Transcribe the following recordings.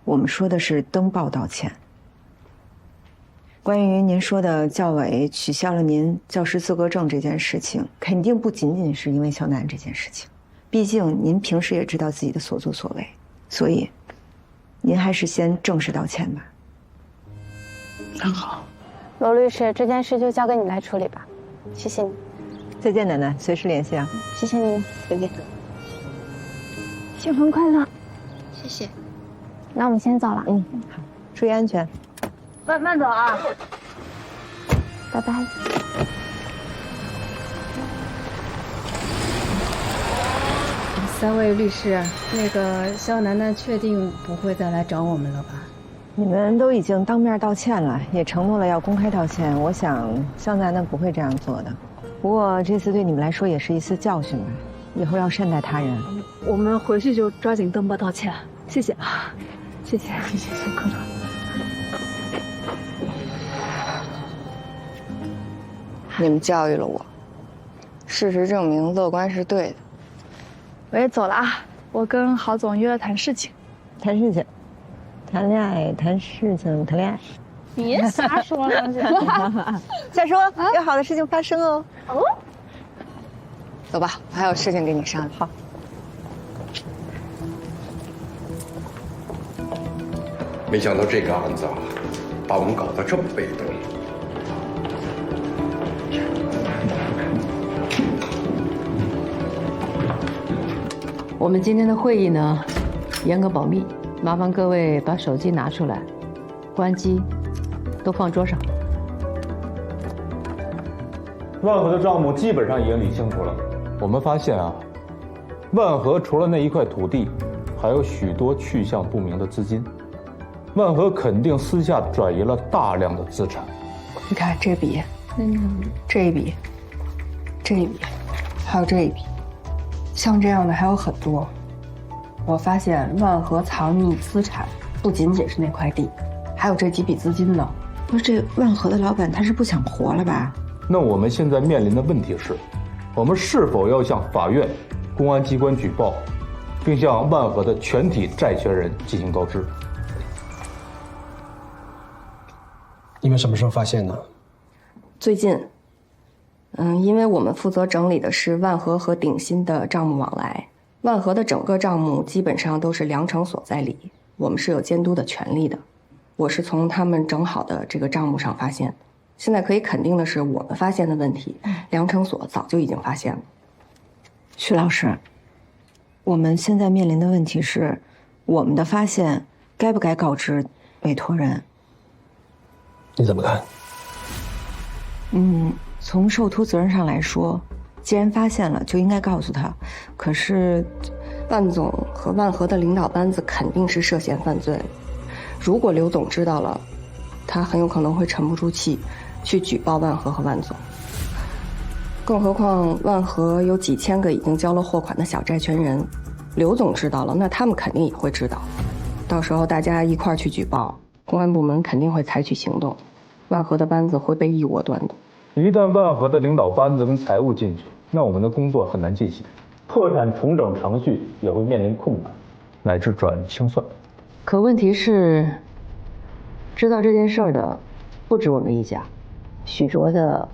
我们说的是登报道歉。关于您说的教委取消了您教师资格证这件事情，肯定不仅仅是因为肖楠这件事情，毕竟您平时也知道自己的所作所为，所以您还是先正式道歉吧。很好，罗律师，这件事就交给你来处理吧，谢谢你。再见，奶奶，随时联系啊。谢谢你，再见。新婚快乐！谢谢。那我们先走了。好，注意安全。慢走啊！拜拜。三位律师，那个肖楠楠确定不会再来找我们了吧？你们都已经当面道歉了，也承诺了要公开道歉，我想肖楠楠不会这样做的。不过这次对你们来说也是一次教训吧，以后要善待他人。我们回去就抓紧登报道歉，谢谢啊，谢谢，辛苦了。你们教育了我，事实证明乐观是对的。我也走了啊，我跟郝总约了谈事情。谈事情，谈恋爱，谈事情，谈恋爱。别瞎说了，再说，有好的事情发生哦。哦，走吧，我还有事情跟你商量。好。没想到这个案子啊，把我们搞得这么被动。我们今天的会议呢，严格保密，麻烦各位把手机拿出来，关机，都放桌上。万和的账目基本上已经理清楚了。我们发现啊，万和除了那一块土地，还有许多去向不明的资金。万和肯定私下转移了大量的资产。你看这笔，这一笔，这一笔，还有这一笔，像这样的还有很多。我发现万和藏匿资产不仅仅是那块地，还有这几笔资金呢。不是这万和的老板他是不想活了吧？那我们现在面临的问题是，我们是否要向法院、公安机关举报，并向万和的全体债权人进行告知？你们什么时候发现的？最近，因为我们负责整理的是万和和鼎新的账目往来，万和的整个账目基本上都是梁成所在理，我们是有监督的权利的。我是从他们整好的这个账目上发现的。现在可以肯定的是，我们发现的问题，梁成所早就已经发现了。徐老师，我们现在面临的问题是，我们的发现该不该告知委托人？你怎么看？从受托责任上来说，既然发现了，就应该告诉他。可是，万总和万和的领导班子肯定是涉嫌犯罪。如果刘总知道了，他很有可能会沉不住气，去举报万和和万总。更何况万和有几千个已经交了货款的小债权人，刘总知道了，那他们肯定也会知道。到时候大家一块儿去举报，公安部门肯定会采取行动，万和的班子会被一窝端的。一旦万和的领导班子跟财务进去，那我们的工作很难进行，破产重整程序也会面临困难，乃至转清算。可问题是，知道这件事儿的不止我们一家，许卓的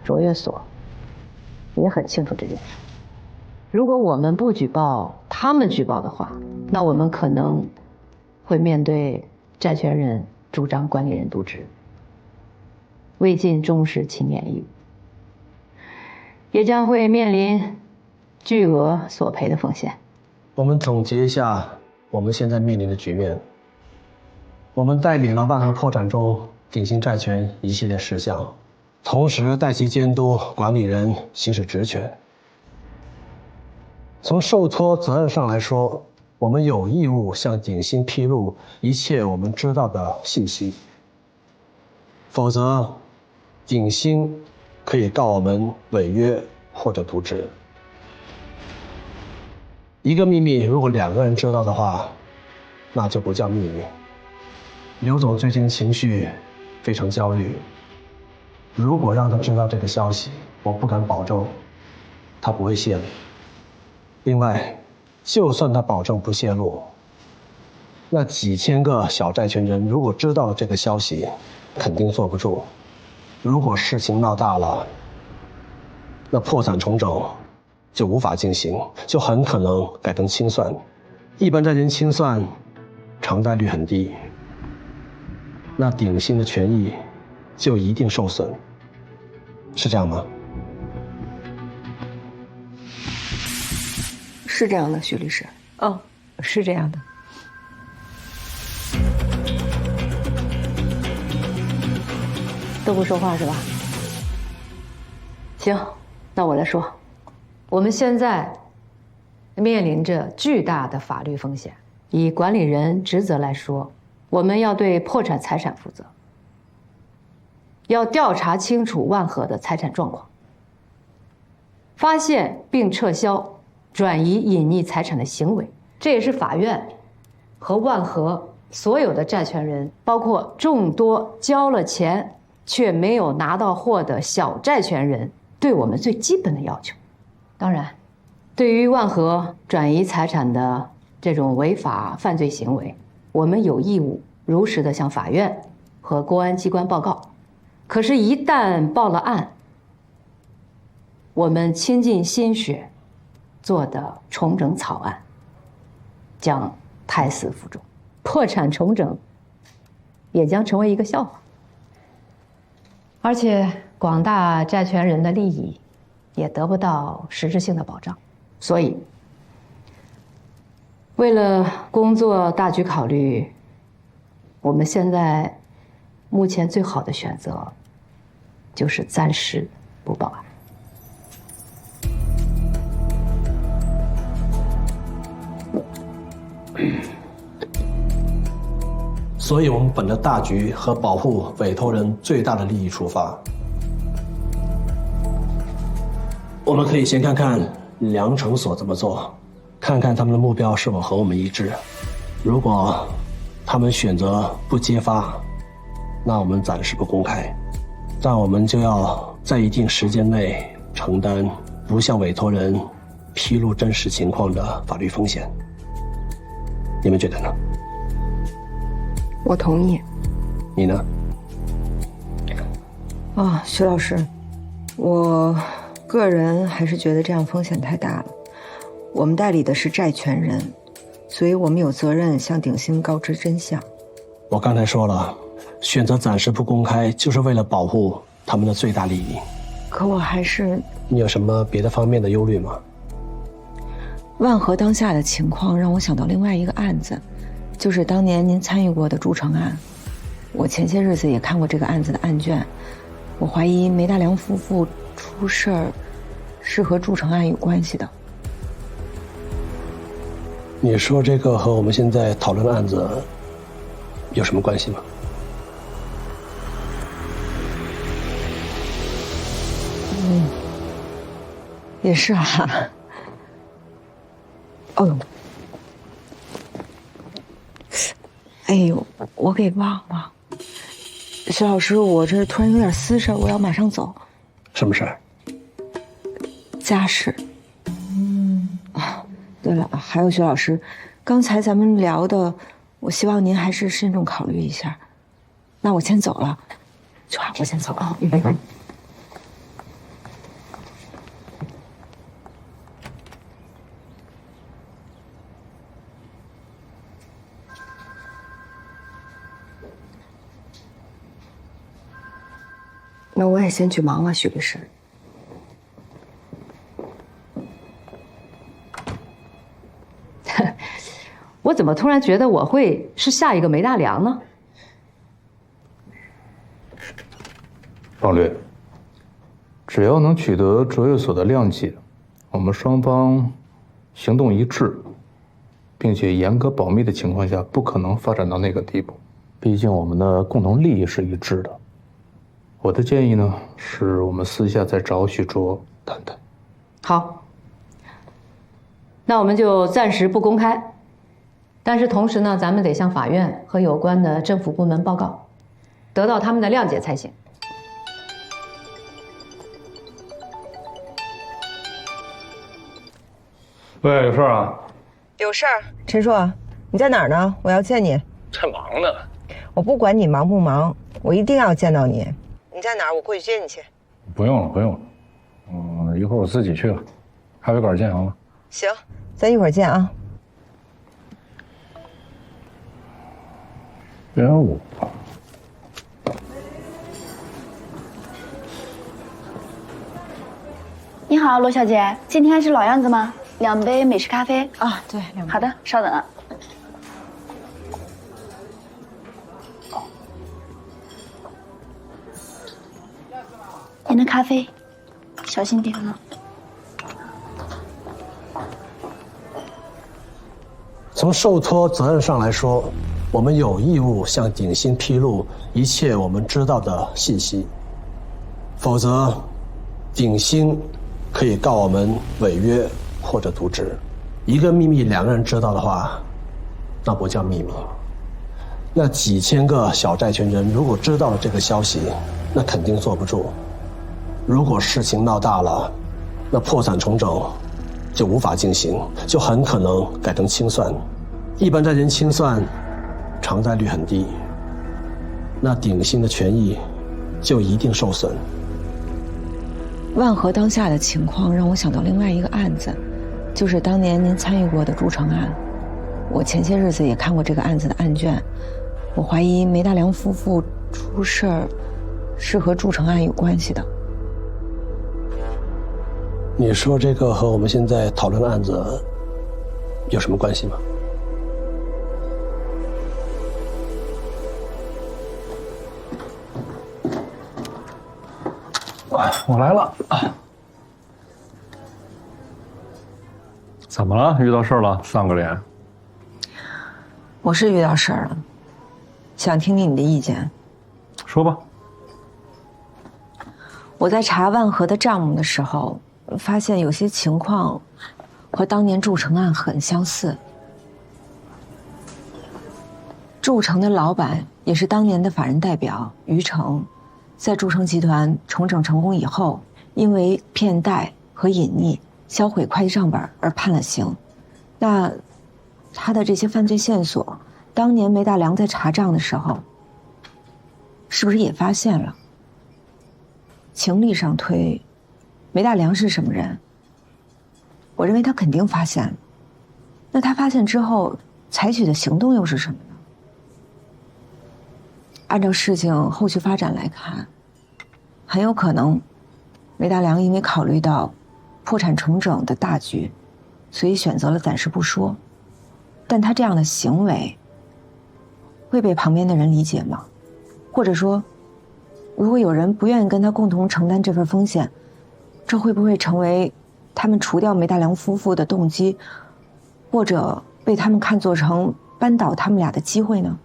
卓越所也很清楚这件事。如果我们不举报，他们举报的话，那我们可能会面对债权人主张管理人渎职，未尽忠实其免义务，也将会面临巨额索赔的风险。我们总结一下我们现在面临的局面。我们代理了万和破产中鼎新债权一系列事项，同时代其监督管理人行使职权。从受托责任上来说，我们有义务向鼎新披露一切我们知道的信息，否则鼎新可以告我们违约或者渎职。一个秘密如果两个人知道的话，那就不叫秘密。刘总最近情绪非常焦虑，如果让他知道这个消息，我不敢保证他不会泄露。另外，就算他保证不泄露，那几千个小债权人如果知道了这个消息，肯定坐不住。如果事情闹大了，那破产重整就无法进行，就很可能改成清算。一般债权清算偿贷率很低，那鼎新的权益就一定受损，是这样吗？是这样的，徐律师。哦，是这样的。都不说话是吧？行，那我来说，我们现在面临着巨大的法律风险。以管理人职责来说，我们要对破产财产负责，要调查清楚万和的财产状况，发现并撤销转移隐匿财产的行为。这也是法院和万和所有的债权人，包括众多交了钱却没有拿到货的小债权人，对我们最基本的要求。当然，对于万和转移财产的这种违法犯罪行为，我们有义务如实的向法院和公安机关报告。可是，一旦报了案，我们倾尽心血做的重整草案将胎死腹中，破产重整也将成为一个笑话。而且广大债权人的利益也得不到实质性的保障。所以，为了工作大局考虑，我们现在目前最好的选择就是暂时不报案。所以我们本着大局和保护委托人最大的利益出发，我们可以先看看梁成所怎么做，看看他们的目标是否和我们一致。如果他们选择不揭发，那我们暂时不公开，但我们就要在一定时间内承担不向委托人披露真实情况的法律风险。你们觉得呢？我同意。你呢？啊，徐老师，我个人还是觉得这样风险太大了。我们代理的是债权人，所以我们有责任向鼎新告知真相。我刚才说了，选择暂时不公开，就是为了保护他们的最大利益。可我还是……你有什么别的方面的忧虑吗？万和当下的情况让我想到另外一个案子，就是当年您参与过的筑城案。我前些日子也看过这个案子的案卷，我怀疑梅大良夫妇出事儿是和筑城案有关系的。你说这个和我们现在讨论的案子有什么关系吗？也是啊。哦，哎呦，我给忘了。徐老师，我这突然有点私事，我要马上走。什么事儿？家事。啊，对了，还有徐老师，刚才咱们聊的，我希望您还是慎重考虑一下。那我先走了，我先走了。那我也先去忙了，徐律师。我怎么突然觉得我会是下一个梅大良呢？方律，只要能取得卓越所的谅解，我们双方行动一致，并且严格保密的情况下，不可能发展到那个地步。毕竟我们的共同利益是一致的。我的建议呢，是我们私下再找许卓谈谈。好，那我们就暂时不公开，但是同时呢，咱们得向法院和有关的政府部门报告，得到他们的谅解才行。喂，有事儿啊？有事儿，陈硕，你在哪儿呢？我要见你。在忙呢。我不管你忙不忙，我一定要见到你。你在哪儿？我过去接你去。不用了，不用了。一会儿我自己去了。咖啡馆见好吗？行，咱一会儿见啊。别我。你好，罗小姐，今天还是老样子吗？2杯美式咖啡啊，对，2杯。好的，稍等啊。您的咖啡，小心点啊。从受托责任上来说，我们有义务向鼎新披露一切我们知道的信息，否则，鼎新可以告我们违约或者渎职。一个秘密2个人知道的话，那不叫秘密。那几千个小债权人如果知道了这个消息，那肯定坐不住。如果事情闹大了，那破产重整就无法进行，就很可能改成清算。一般债权清算偿债率很低，那鼎新的权益就一定受损。万和当下的情况让我想到另外一个案子，就是当年您参与过的筑城案。我前些日子也看过这个案子的案卷，我怀疑梅大梁夫妇出事儿是和筑城案有关系的。你说这个和我们现在讨论的案子有什么关系吗？我来了。怎么了？遇到事儿了？丧个脸。我是遇到事儿了，想听听你的意见。说吧。我在查万和的账目的时候，发现有些情况和当年筑城案很相似。筑城的老板也是当年的法人代表于成，在筑城集团重整成功以后，因为骗贷和隐匿、销毁会计账本而判了刑。那他的这些犯罪线索，当年梅大梁在查账的时候，是不是也发现了？情理上推，梅大梁是什么人？我认为他肯定发现了。那他发现之后采取的行动又是什么呢？按照事情后续发展来看，很有可能梅大梁因为考虑到破产重整的大局，所以选择了暂时不说。但他这样的行为会被旁边的人理解吗？或者说，如果有人不愿意跟他共同承担这份风险，这会不会成为他们除掉梅大梁夫妇的动机，或者被他们看作成扳倒他们俩的机会呢？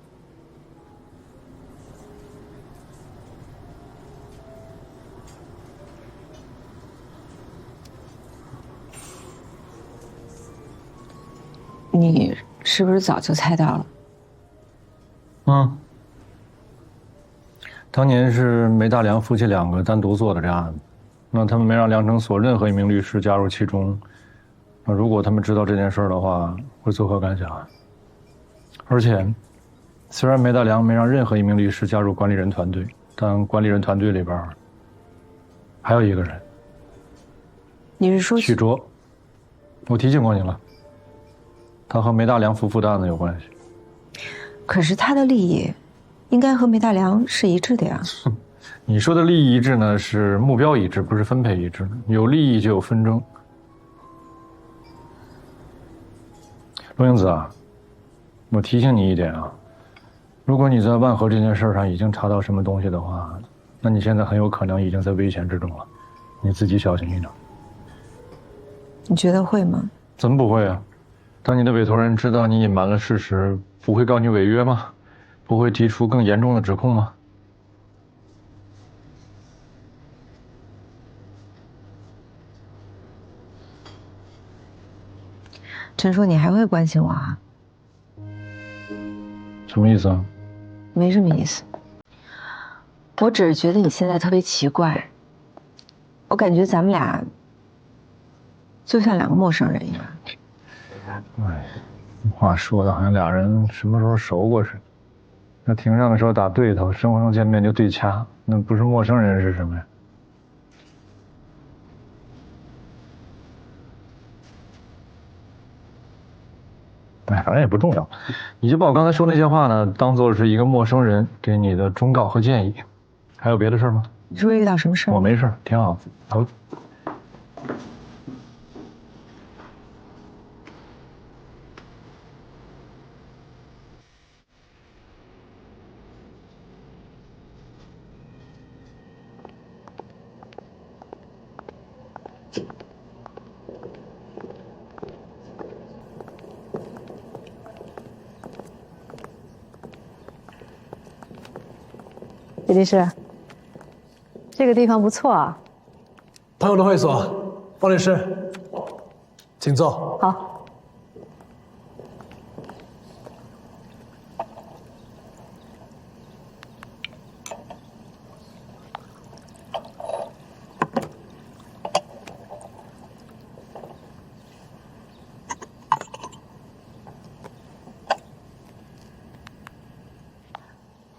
你是不是早就猜到了？当年是梅大梁夫妻2个单独做的这案子，那他们没让量程所任何一名律师加入其中。那如果他们知道这件事的话，会作何感想？而且，虽然梅大梁没让任何一名律师加入管理人团队，但管理人团队里边还有一个人。你是说许卓？我提醒过你了，他和梅大梁夫妇的案子有关系。可是他的利益应该和梅大梁是一致的呀。你说的利益一致呢，是目标一致，不是分配一致。有利益就有纷争。陆英子啊，我提醒你一点啊，如果你在万和这件事上已经查到什么东西的话，那你现在很有可能已经在危险之中了，你自己小心一点。你觉得会吗？怎么不会啊？当你的委托人知道你隐瞒了事实，不会告你违约吗？不会提出更严重的指控吗？陈叔，你还会关心我啊？什么意思啊？没什么意思，我只是觉得你现在特别奇怪，我感觉咱们俩就像2个陌生人一样。哎，话说的好像俩人什么时候熟过似的。那庭上的时候打对头，生活中见面就对掐，那不是陌生人是什么呀？哎，反正也不重要，你就把我刚才说那些话呢，当做是一个陌生人给你的忠告和建议。还有别的事吗？你是不是遇到什么事？我没事，挺好。好。李律师，这个地方不错啊。朋友的会所，方律师，请坐。好。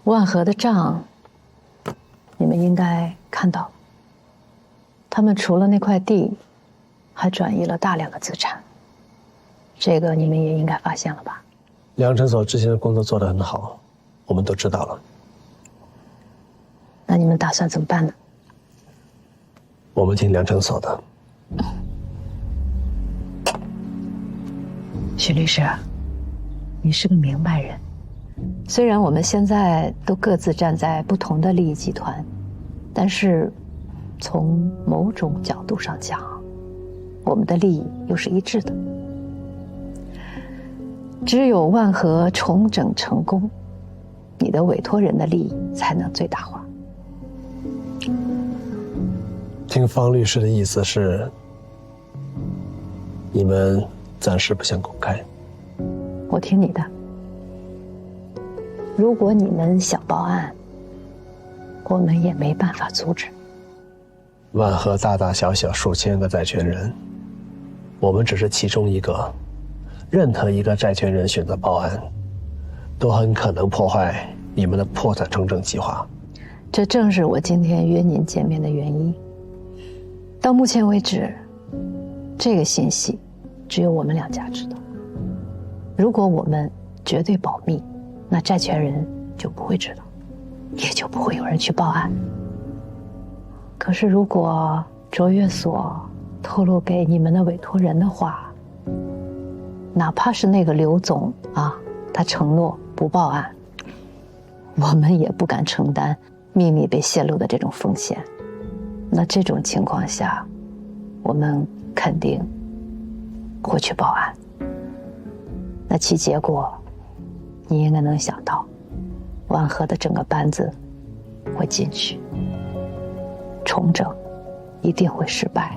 万和的账，你们应该看到了。他们除了那块地，还转移了大量的资产。这个你们也应该发现了吧？梁诊所之前的工作做得很好，我们都知道了。那你们打算怎么办呢？我们听梁诊所的。许律师，你是个明白人。虽然我们现在都各自站在不同的利益集团，但是从某种角度上讲，我们的利益又是一致的。只有万和重整成功，你的委托人的利益才能最大化。听方律师的意思是，你们暂时不想公开。我听你的。如果你们想报案，我们也没办法阻止。万和大大小小数千个债权人，我们只是其中一个。任何一个债权人选择报案，都很可能破坏你们的破产重整计划。这正是我今天约您见面的原因。到目前为止，这个信息只有我们两家知道。如果我们绝对保密，那债权人就不会知道，也就不会有人去报案。可是如果卓越所透露给你们的委托人的话，哪怕是那个刘总啊，他承诺不报案，我们也不敢承担秘密被泄露的这种风险。那这种情况下，我们肯定会去报案。那其结果，你应该能想到，万和的整个班子会进去，重整一定会失败，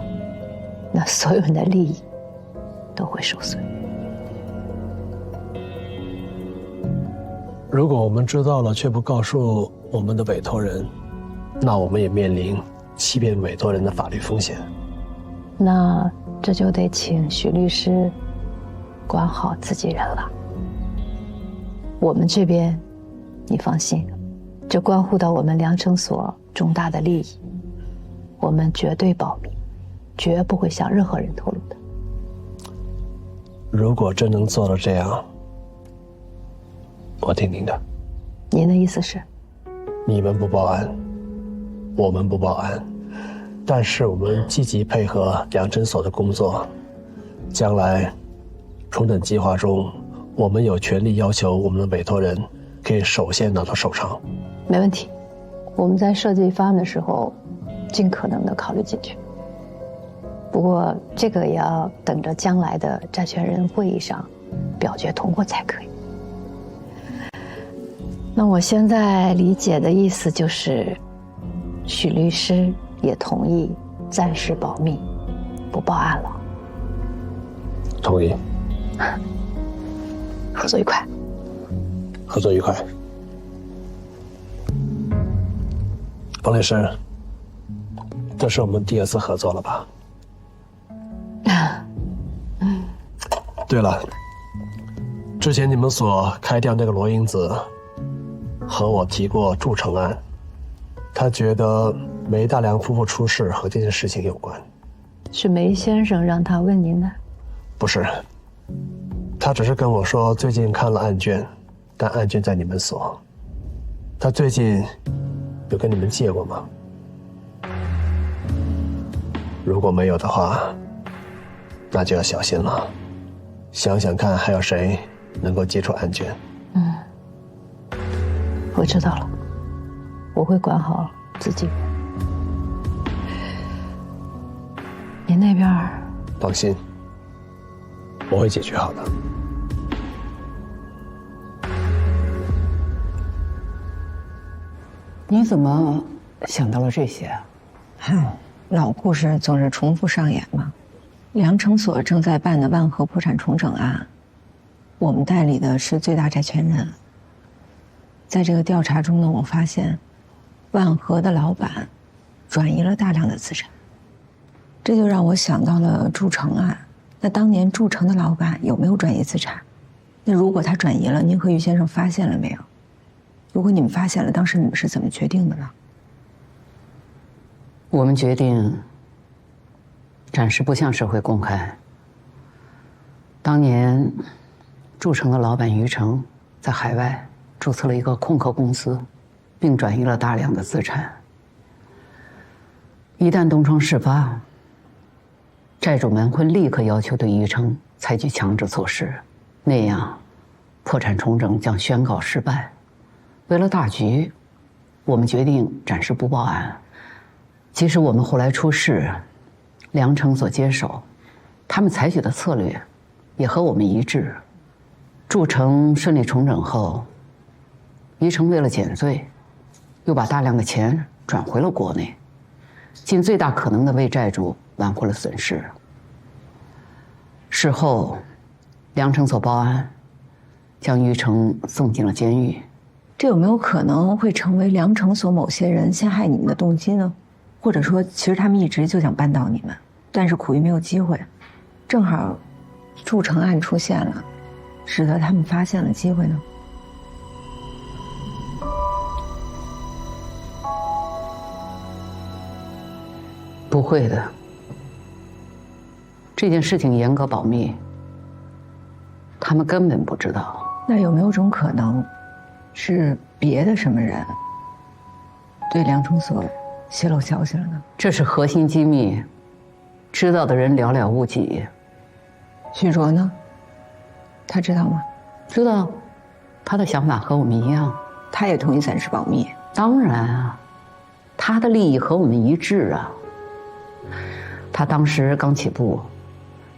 那所有人的利益都会受损。如果我们知道了却不告诉我们的委托人，那我们也面临欺骗委托人的法律风险。那这就得请许律师管好自己人了。我们这边，你放心，这关乎到我们梁诊所重大的利益，我们绝对保密，绝不会向任何人透露的。如果真能做到这样，我听您的。您的意思是？你们不报案，我们不报案，但是我们积极配合梁诊所的工作。将来，重整计划中，我们有权利要求我们的委托人可以首先拿到手偿。没问题，我们在设计方案的时候，尽可能的考虑进去。不过这个也要等着将来的债权人会议上表决通过才可以。那我现在理解的意思就是，许律师也同意暂时保密，不报案了。同意。合作愉快。合作愉快。方律师，这是我们第2次合作了吧？对了，之前你们所开掉那个罗英子，和我提过筑城案，他觉得梅大良夫妇出事和这件事情有关。是梅先生让他问您的？不是，他只是跟我说最近看了案卷，但案卷在你们所。他最近有跟你们借过吗？如果没有的话，那就要小心了。想想看，还有谁能够接触案卷？我知道了，我会管好自己。您那边？放心，我会解决好的。你怎么想到了这些啊？老故事总是重复上演嘛。良城所正在办的万和破产重整案，我们代理的是最大债权人。在这个调查中呢，我发现万和的老板转移了大量的资产，这就让我想到了筑城案。那当年筑城的老板有没有转移资产？那如果他转移了，您和于先生发现了没有？如果你们发现了，当时你们是怎么决定的呢？我们决定暂时不向社会公开。当年筑城的老板于成在海外注册了一个空壳公司，并转移了大量的资产。一旦东窗事发，债主们会立刻要求对于成采取强制措施，那样破产重整将宣告失败。为了大局，我们决定暂时不报案。即使我们后来出事，良城所接手，他们采取的策略也和我们一致。筑城顺利重整后，于成为了减罪，又把大量的钱转回了国内，尽最大可能的为债主挽回了损失。事后，良城所报案，将于成送进了监狱。这有没有可能会成为良城所某些人陷害你们的动机呢？或者说，其实他们一直就想扳倒你们，但是苦于没有机会，正好筑城案出现了，使得他们发现了机会呢？不会的，这件事情严格保密，他们根本不知道。那有没有种可能，是别的什么人对良城所泄露消息了呢？这是核心机密，知道的人寥寥无几。许卓呢？他知道吗？知道，他的想法和我们一样。他也同意暂时保密。当然啊，他的利益和我们一致啊。他当时刚起步，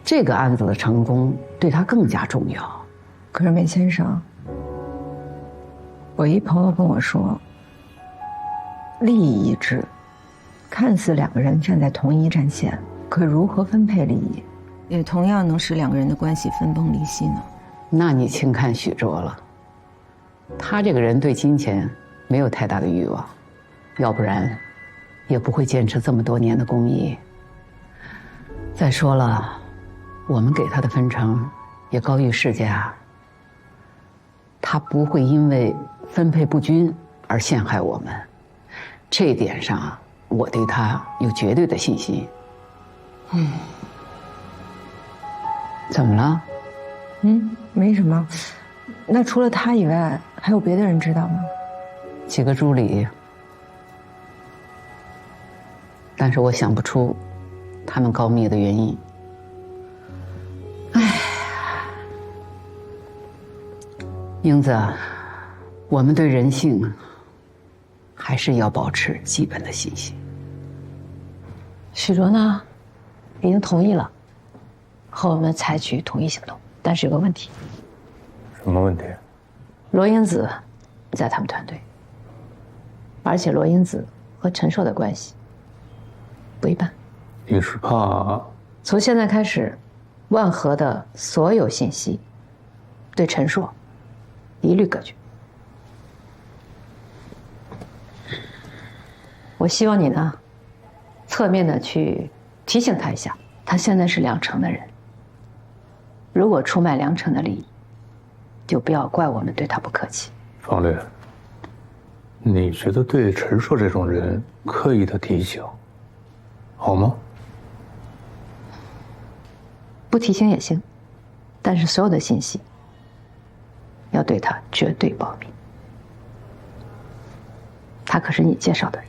这个案子的成功对他更加重要。可是梅先生，我一朋友跟我说，利益一致，看似两个人站在同一战线，可如何分配利益，也同样能使两个人的关系分崩离析呢？那你轻看许卓了，他这个人对金钱没有太大的欲望，要不然也不会坚持这么多年的公益。再说了，我们给他的分成也高于市价，他不会因为分配不均而陷害我们，这一点上我对他有绝对的信心。怎么了？没什么。那除了他以外，还有别的人知道吗？几个助理，但是我想不出他们告密的原因。英子，我们对人性还是要保持基本的信心。许卓呢，已经同意了，和我们采取统一行动，但是有个问题。什么问题？罗英子在他们团队，而且罗英子和陈硕的关系不一般。你是怕？从现在开始，万和的所有信息对陈硕一律隔绝。我希望你呢，侧面的去提醒他一下，他现在是良城的人，如果出卖良城的利益，就不要怪我们对他不客气。方略，你觉得对陈硕这种人刻意的提醒，好吗？不提醒也行，但是所有的信息要对他绝对保密。他可是你介绍的人。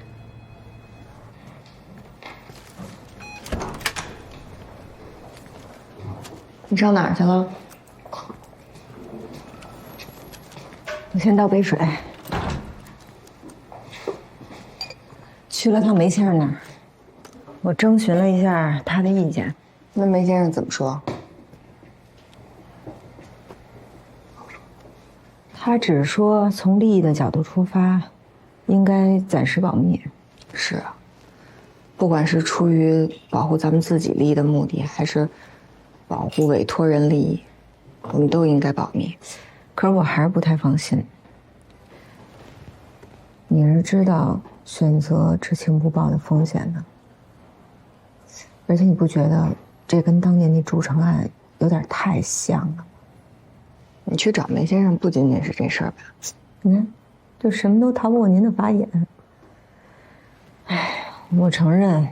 你上哪儿去了？我先倒杯水。去了趟梅先生那儿，我征询了一下他的意见。那梅先生怎么说？他只是说从利益的角度出发，应该暂时保密。是啊，不管是出于保护咱们自己利益的目的，还是保护委托人利益，我们都应该保密。可是我还是不太放心。你是知道选择知情不报的风险的，而且你不觉得这跟当年那铸城案有点太像了？你去找梅先生不仅仅是这事儿吧？你看，就什么都逃不过您的法眼。哎，我承认，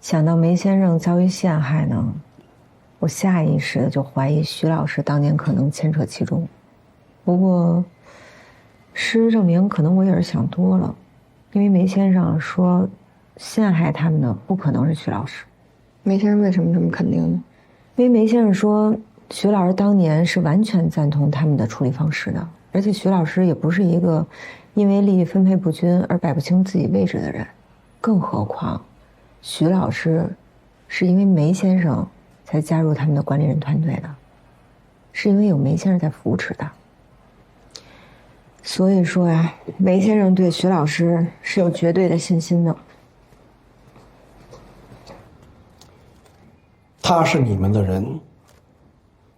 想到梅先生遭遇陷害呢，我下意识的就怀疑徐老师当年可能牵扯其中。不过，事实证明，可能我也是想多了，因为梅先生说，陷害他们的不可能是徐老师。梅先生为什么这么肯定呢？因为梅先生说，徐老师当年是完全赞同他们的处理方式的，而且徐老师也不是一个因为利益分配不均而摆不清自己位置的人，更何况，徐老师是因为梅先生才加入他们的管理人团队的，是因为有梅先生在扶持的。所以说呀，梅先生对徐老师是有绝对的信心的。他是你们的人，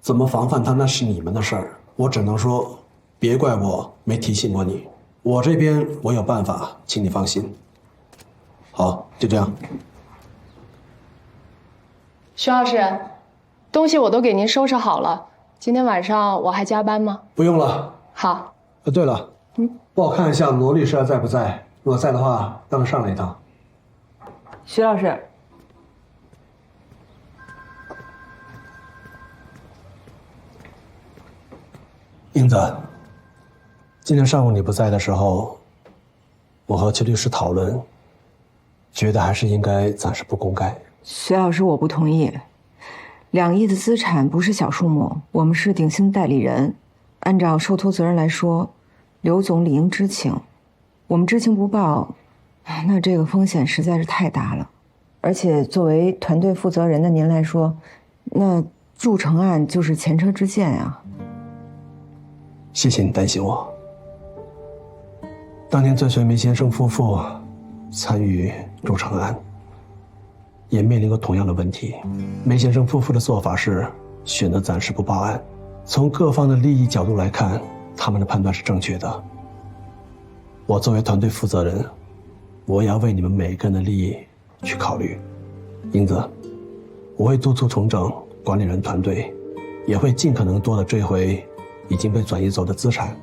怎么防范他那是你们的事儿。我只能说，别怪我没提醒过你。我这边我有办法，请你放心。好，就这样。徐老师，东西我都给您收拾好了。今天晚上我还加班吗？不用了。好。对了，帮我看一下罗律师在不在？如果在的话，让他上来一趟。徐老师。英子，今天上午你不在的时候，我和邱律师讨论，觉得还是应该暂时不公开。徐老师，我不同意。2亿的资产不是小数目，我们是鼎新代理人，按照受托责任来说，刘总理应知情。我们知情不报，那这个风险实在是太大了。而且作为团队负责人的您来说，那铸城案就是前车之鉴啊。谢谢你担心我。当年追随梅先生夫妇参与铸城案，也面临过同样的问题。梅先生夫妇的做法是选择暂时不报案，从各方的利益角度来看，他们的判断是正确的。我作为团队负责人，我也要为你们每个人的利益去考虑。英子，我会督促重整管理人团队，也会尽可能多的追回已经被转移走的资产，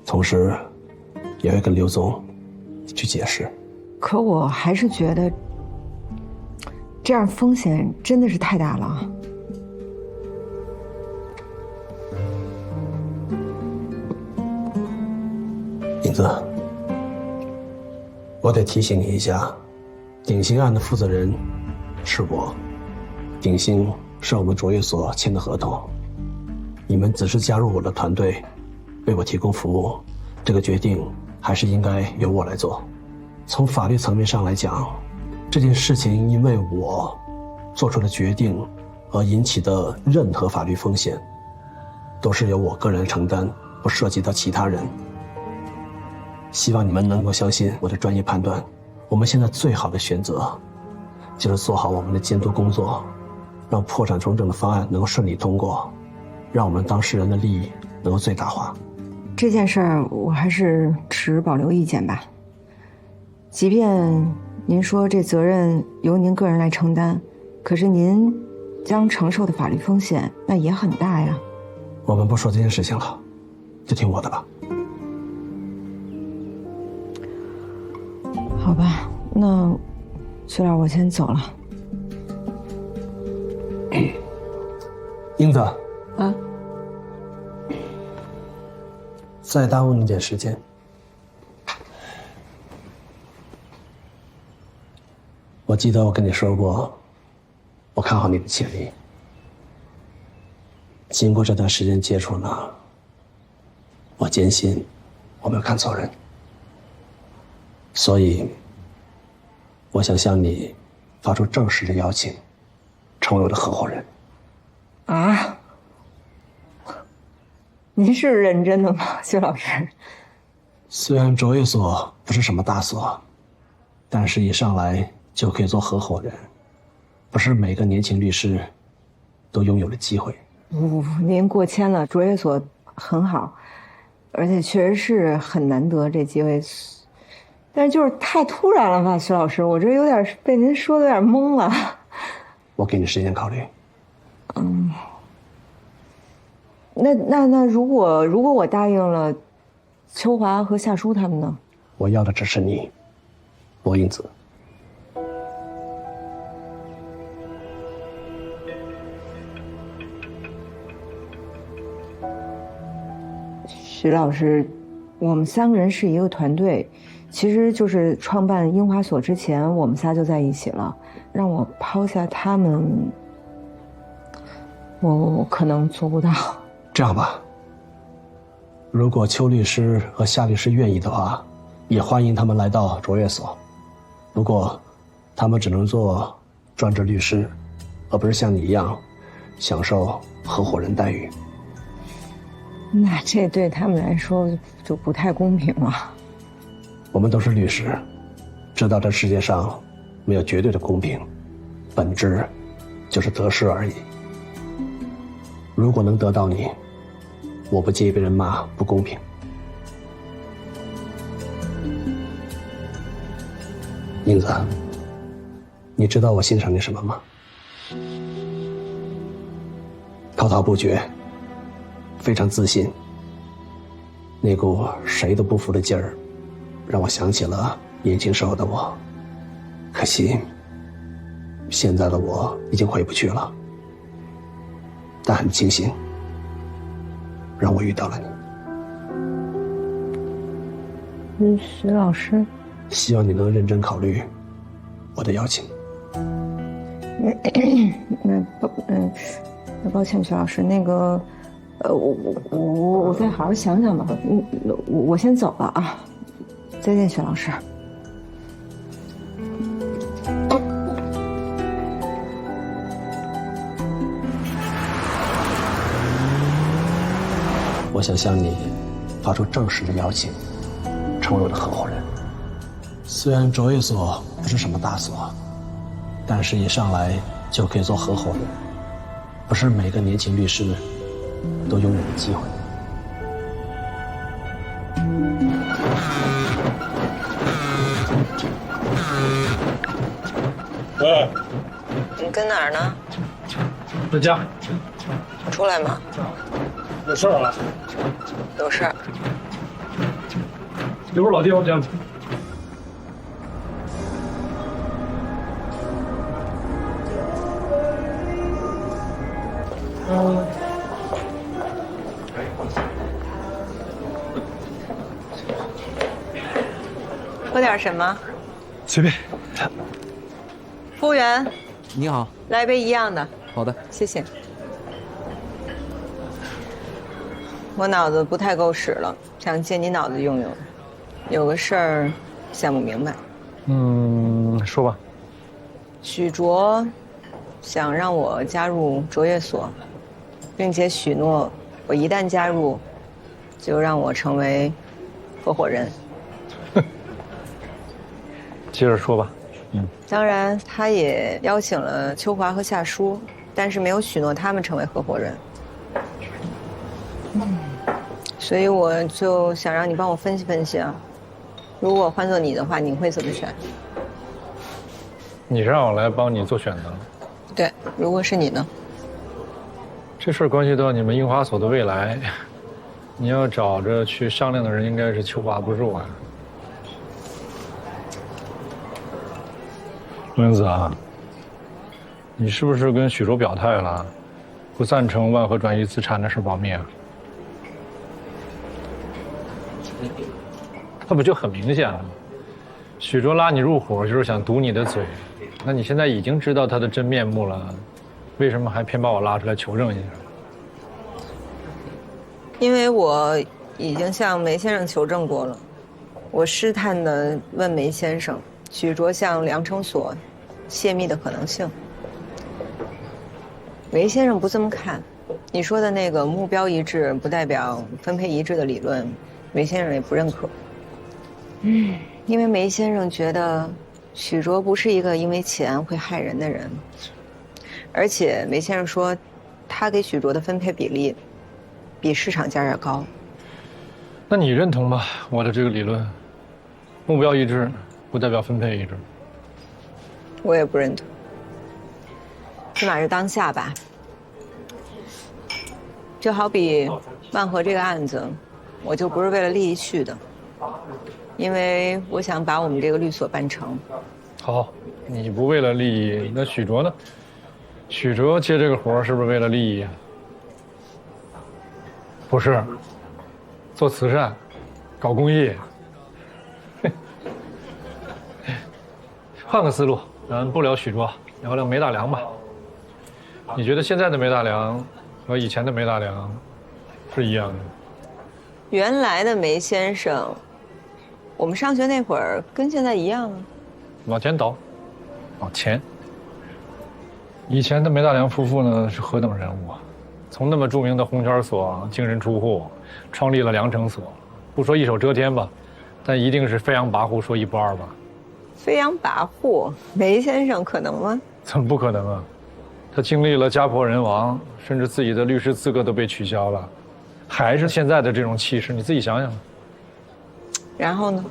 同时也会跟刘总去解释。可我还是觉得这样风险真的是太大了。英子，我得提醒你一下，鼎新案的负责人是我，鼎新是我们卓越所签的合同，你们只是加入我的团队，为我提供服务，这个决定还是应该由我来做。从法律层面上来讲，这件事情因为我做出的决定而引起的任何法律风险，都是由我个人承担，不涉及到其他人。希望你们能够相信我的专业判断。我们现在最好的选择，就是做好我们的监督工作，让破产重整的方案能够顺利通过，让我们当事人的利益能够最大化。这件事儿我还是持保留意见吧。即便您说这责任由您个人来承担，可是您将承受的法律风险那也很大呀。我们不说这件事情了，就听我的吧。好吧，那徐老，我先走了。英子啊，再耽误你点时间。我记得我跟你说过，我看好你的潜力。经过这段时间接触呢，我坚信我没有看错人，所以我想向你发出正式的邀请，成为我的合伙人。啊？您是认真的吗，徐老师？虽然卓越所不是什么大所，但是一上来就可以做合伙人，不是每个年轻律师都拥有的机会。不，您过谦了，卓越所很好，而且确实是很难得这机会，但是就是太突然了吧，徐老师，我这有点被您说的有点懵了。我给你时间考虑。嗯，那如果我答应了秋华和夏舒他们呢？我要的只是你，罗英子。徐老师，我们3个人是一个团队，其实就是创办樱花所之前，我们仨就在一起了。让我抛下他们，我可能做不到。这样吧，如果邱律师和夏律师愿意的话，也欢迎他们来到卓越所。不过，他们只能做专职律师，而不是像你一样享受合伙人待遇。那这对他们来说就不太公平了。我们都是律师，知道这世界上没有绝对的公平，本质就是得失而已。如果能得到你，我不介意被人骂不公平。英子，你知道我欣赏你什么吗？滔滔不绝，非常自信，那股谁都不服的劲儿，让我想起了年轻时候的我。可惜，现在的我已经回不去了。但很庆幸，让我遇到了你。徐老师，希望你能认真考虑我的邀请。那抱歉，徐老师，那个，我再好好想想吧。我先走了啊，再见，徐老师。我想向你发出正式的邀请，成为我的合伙人。虽然卓越所不是什么大所，但是一上来就可以做合伙人，不是每个年轻律师都拥有的机会。喂，你跟哪儿呢？在家。出来吗？有事儿啊？有事儿。一会儿老弟我见吧。喝点什么？随便。服务员，你好，来一杯一样的。好的，谢谢。我脑子不太够使了，想借你脑子用用。有个事儿想不明白。说吧。许卓想让我加入卓越所，并且许诺我一旦加入，就让我成为合伙人。接着说吧。当然，他也邀请了秋华和夏舒，但是没有许诺他们成为合伙人。所以我就想让你帮我分析分析啊，如果换做你的话，你会怎么选？你让我来帮你做选择？对，如果是你呢？这事儿关系到你们樱花所的未来，你要找着去商量的人应该是秋华不是我呀。陆英子啊，你是不是跟许卓表态了，不赞成万和转移资产的事保密啊？那不就很明显了吗？许卓拉你入伙就是想堵你的嘴，那你现在已经知道他的真面目了，为什么还偏把我拉出来求证一下？因为我已经向梅先生求证过了，我试探地问梅先生，许卓向量程所泄密的可能性。梅先生不这么看，你说的那个目标一致不代表分配一致的理论，梅先生也不认可。因为梅先生觉得许卓不是一个因为钱会害人的人，而且梅先生说，他给许卓的分配比例比市场价要高。那你认同吗？我的这个理论，目标一致不代表分配一致。我也不认同，起码是当下吧。就好比万和这个案子，我就不是为了利益去的，因为我想把我们这个律所办成。好，你不为了利益，那许卓呢？许卓接这个活是不是为了利益啊？不是，做慈善，搞公益。换个思路，咱不聊许卓，聊聊梅大梁吧。你觉得现在的梅大梁和以前的梅大梁是一样的？原来的梅先生，我们上学那会儿跟现在一样啊。往前倒，往前。以前的梅大梁夫妇呢是何等人物啊！从那么著名的红圈所净身出户，创立了量程所，不说一手遮天吧，但一定是飞扬跋扈，说一不二吧。飞扬跋扈，梅先生可能吗？怎么不可能啊？他经历了家破人亡，甚至自己的律师资格都被取消了，还是现在的这种气势，你自己想想。然后呢？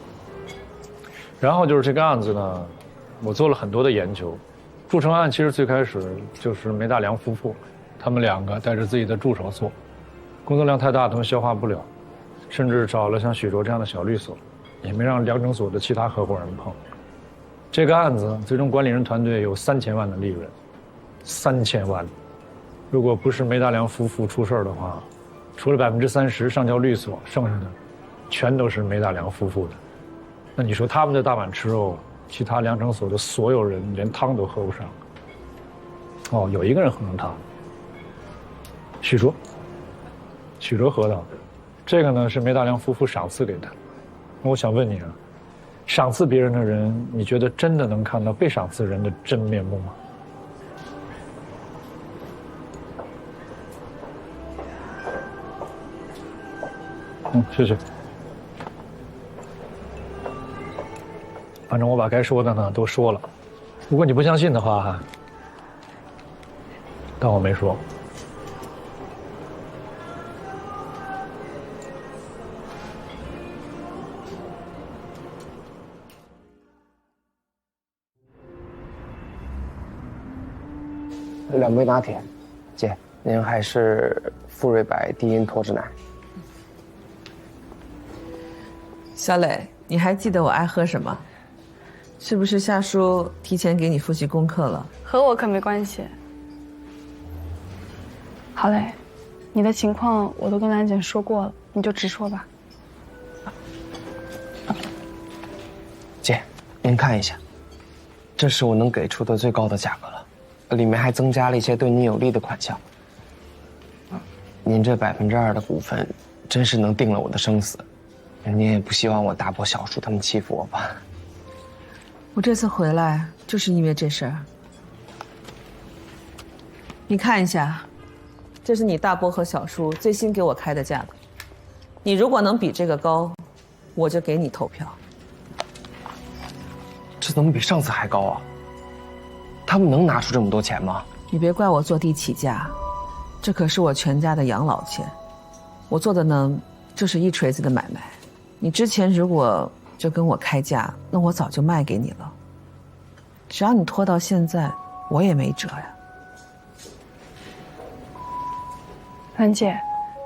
然后就是这个案子呢，我做了很多的研究。铸成案其实最开始就是梅大梁夫妇，他们两个带着自己的助手做，工作量太大，他们消化不了，甚至找了像许卓这样的小律所，也没让量程所的其他合伙人碰。这个案子最终管理人团队有3000万的利润，3000万。如果不是梅大梁夫妇出事的话，除了30%上交律所，剩下的全都是梅大梁夫妇的。那你说他们的大碗吃肉，其他量程所的所有人连汤都喝不上。哦，有一个人喝上汤，许卓。许卓喝的，这个呢是梅大梁夫妇赏赐给他。那我想问你啊，赏赐别人的人，你觉得真的能看到被赏赐人的真面目吗？谢谢。反正我把该说的呢都说了，如果你不相信的话，当我没说。2杯拿铁，姐，您还是馥芮白低因脱脂奶。小磊，你还记得我爱喝什么？是不是夏叔提前给你复习功课了？和我可没关系。好嘞，你的情况我都跟兰姐说过了，你就直说吧。姐，您看一下，这是我能给出的最高的价格了，里面还增加了一些对您有利的款项。您这2%的股份，真是能定了我的生死。您也不希望我大伯、小叔他们欺负我吧？我这次回来就是因为这事儿。你看一下，这是你大伯和小叔最新给我开的价格。你如果能比这个高，我就给你投票。这怎么比上次还高啊？他们能拿出这么多钱吗？你别怪我坐地起价，这可是我全家的养老钱。我做的呢，就是一锤子的买卖。你之前如果就跟我开价，那我早就卖给你了。只要你拖到现在，我也没辙呀。兰姐，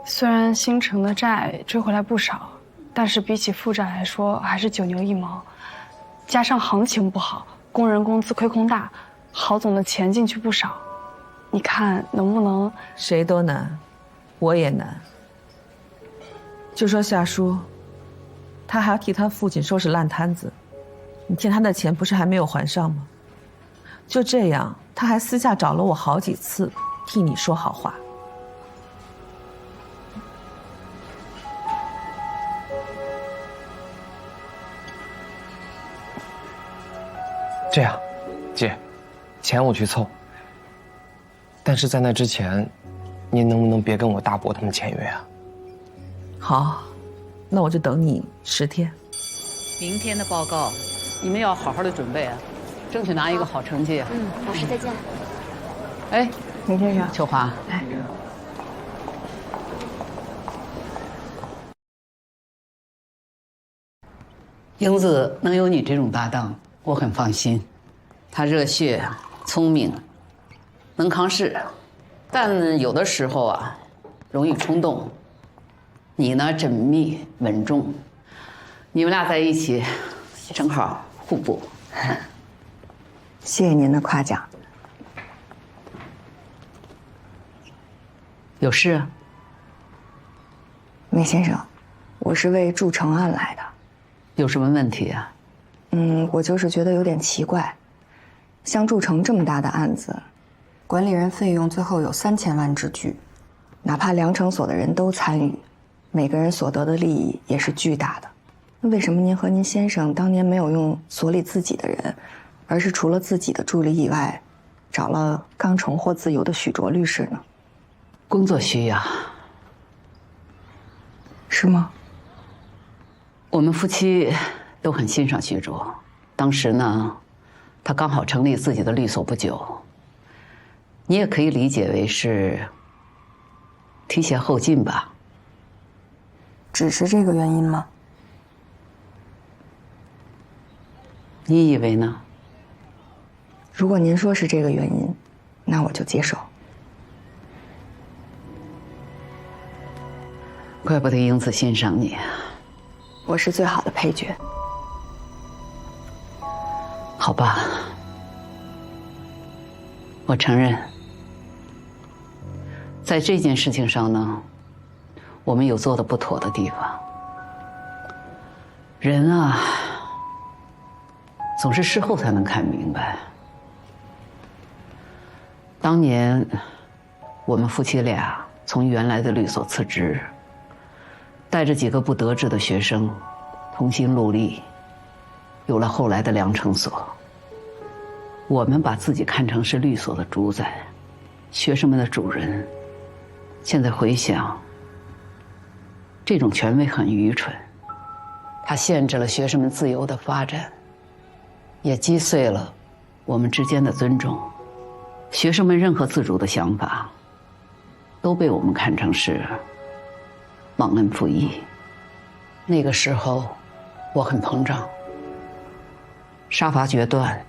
虽然新城的债追回来不少，但是比起负债来说，还是九牛一毛。加上行情不好，工人工资亏空大，郝总的钱进去不少。你看能不能？谁都难，我也难。就说夏叔，他还要替他父亲收拾烂摊子，你欠他的钱不是还没有还上吗？就这样，他还私下找了我好几次，替你说好话。这样，姐，钱我去凑。但是在那之前，您能不能别跟我大伯他们签约啊？好，那我就等你10天。明天的报告，你们要好好的准备啊，争取拿一个好成绩。老师再见。哎，林先生，秋华，哎。英子能有你这种搭档，我很放心。他热血、聪明，能扛事，但有的时候啊，容易冲动。你呢，缜密稳重，你们俩在一起，正好互补。谢谢您的夸奖。有事啊？梅先生，我是为筑城案来的。有什么问题啊？我就是觉得有点奇怪，像筑城这么大的案子，管理人费用最后有3000万之巨，哪怕量城所的人都参与，每个人所得的利益也是巨大的。那为什么您和您先生当年没有用所里自己的人，而是除了自己的助理以外，找了刚重获自由的许卓律师呢？工作需要。是吗？我们夫妻都很欣赏许卓，当时呢，他刚好成立自己的律所不久，你也可以理解为是提携后进吧。只是这个原因吗？你以为呢？如果您说是这个原因，那我就接受。怪不得英子欣赏你啊。我是最好的配角。好吧，我承认，在这件事情上呢，我们有做的不妥的地方。人啊，总是事后才能看明白。当年，我们夫妻俩从原来的律所辞职，带着几个不得志的学生，同心戮力，有了后来的量城所。我们把自己看成是律所的主宰，学生们的主人。现在回想，这种权威很愚蠢，它限制了学生们自由的发展，也击碎了我们之间的尊重。学生们任何自主的想法，都被我们看成是忘恩负义。那个时候，我很膨胀，杀伐决断，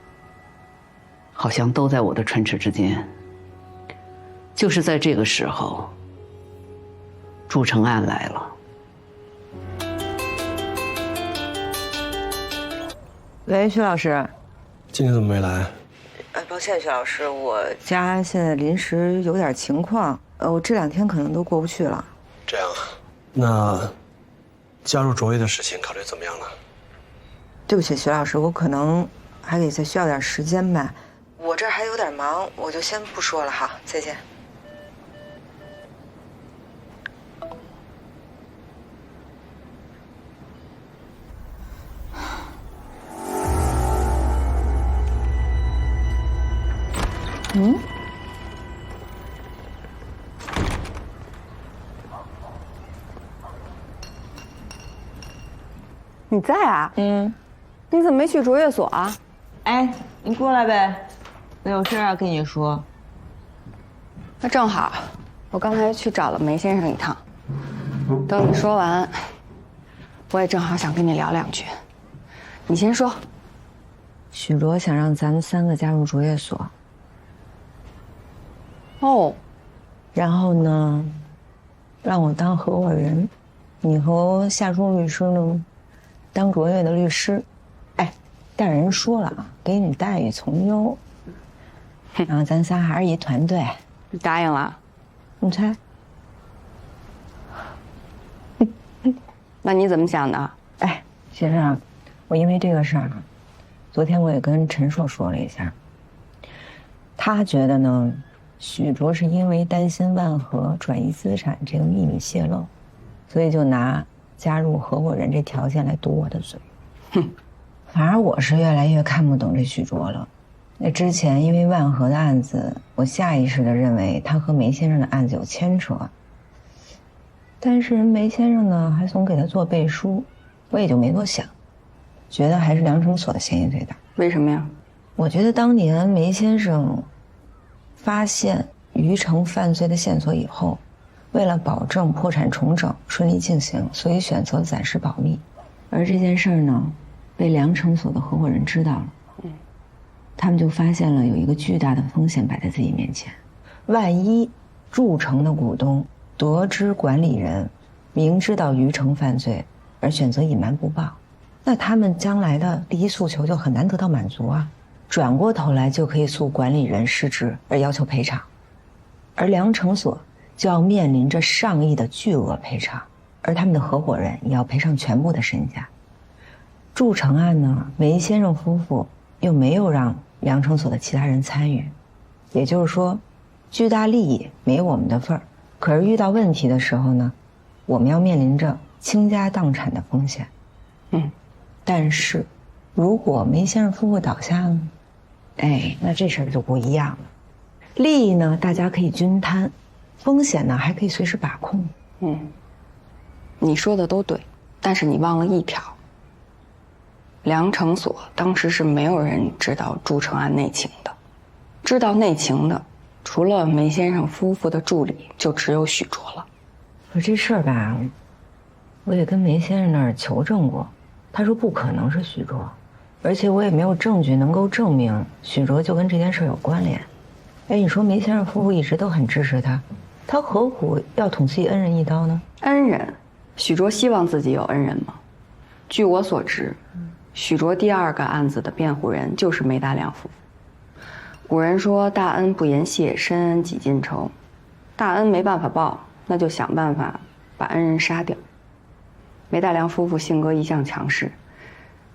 好像都在我的唇齿之间。就是在这个时候，筑城案来了。喂，徐老师，今天怎么没来？抱歉，徐老师，我家现在临时有点情况，我这2天可能都过不去了。这样，那加入卓越的事情考虑怎么样了？对不起，徐老师，我可能还得再需要点时间吧。我这儿还有点忙，我就先不说了哈，再见。你在啊？你怎么没去卓越所啊？哎，你过来呗，我有事要跟你说。那正好，我刚才去找了梅先生一趟，等你说完，我也正好想跟你聊2句。你先说。许卓想让咱们3个加入卓越所。哦，然后呢，让我当合伙人，你和夏叔律师呢，当卓越的律师。哎，但人说了啊，给你待遇从优，然后咱仨还是一团队。你答应了？你猜？那你怎么想的？哎，其实啊，我因为这个事儿，昨天我也跟陈硕说了一下。他觉得呢，许卓是因为担心万和转移资产这个秘密泄露，所以就拿加入合伙人这条件来堵我的嘴。哼，反而我是越来越看不懂这许卓了。那之前因为万和的案子，我下意识地认为他和梅先生的案子有牵扯。但是梅先生呢，还总给他做背书，我也就没多想，觉得还是梁成锁的嫌疑最大。为什么呀？我觉得当年梅先生发现于成犯罪的线索以后，为了保证破产重整顺利进行，所以选择暂时保密。而这件事呢，被梁成锁的合伙人知道了，他们就发现了有一个巨大的风险摆在自己面前，万一铸成的股东得知管理人明知道于成犯罪而选择隐瞒不报，那他们将来的利益诉求就很难得到满足啊。转过头来就可以诉管理人失职而要求赔偿，而梁成锁就要面临着上亿的巨额赔偿，而他们的合伙人也要赔上全部的身家。铸成案呢，梅先生夫妇又没有让梁成锁的其他人参与，也就是说，巨大利益没我们的份儿。可是遇到问题的时候呢，我们要面临着倾家荡产的风险。但是如果梅先生夫妇倒下呢，哎，那这事儿就不一样了。利益呢，大家可以均摊，风险呢，还可以随时把控。你说的都对，但是你忘了一条。梁成锁当时是没有人知道铸成案内情的，知道内情的除了梅先生夫妇的助理，就只有许卓了。可这事儿吧，我也跟梅先生那儿求证过，他说不可能是许卓，而且我也没有证据能够证明许卓就跟这件事有关联。哎，你说梅先生夫妇一直都很支持他，他何苦要捅自己恩人一刀呢？恩人？许卓希望自己有恩人吗？据我所知，许卓第二个案子的辩护人就是梅大亮夫妇。古人说大恩不言谢，深恩几近仇。大恩没办法报，那就想办法把恩人杀掉。梅大亮夫妇性格一向强势，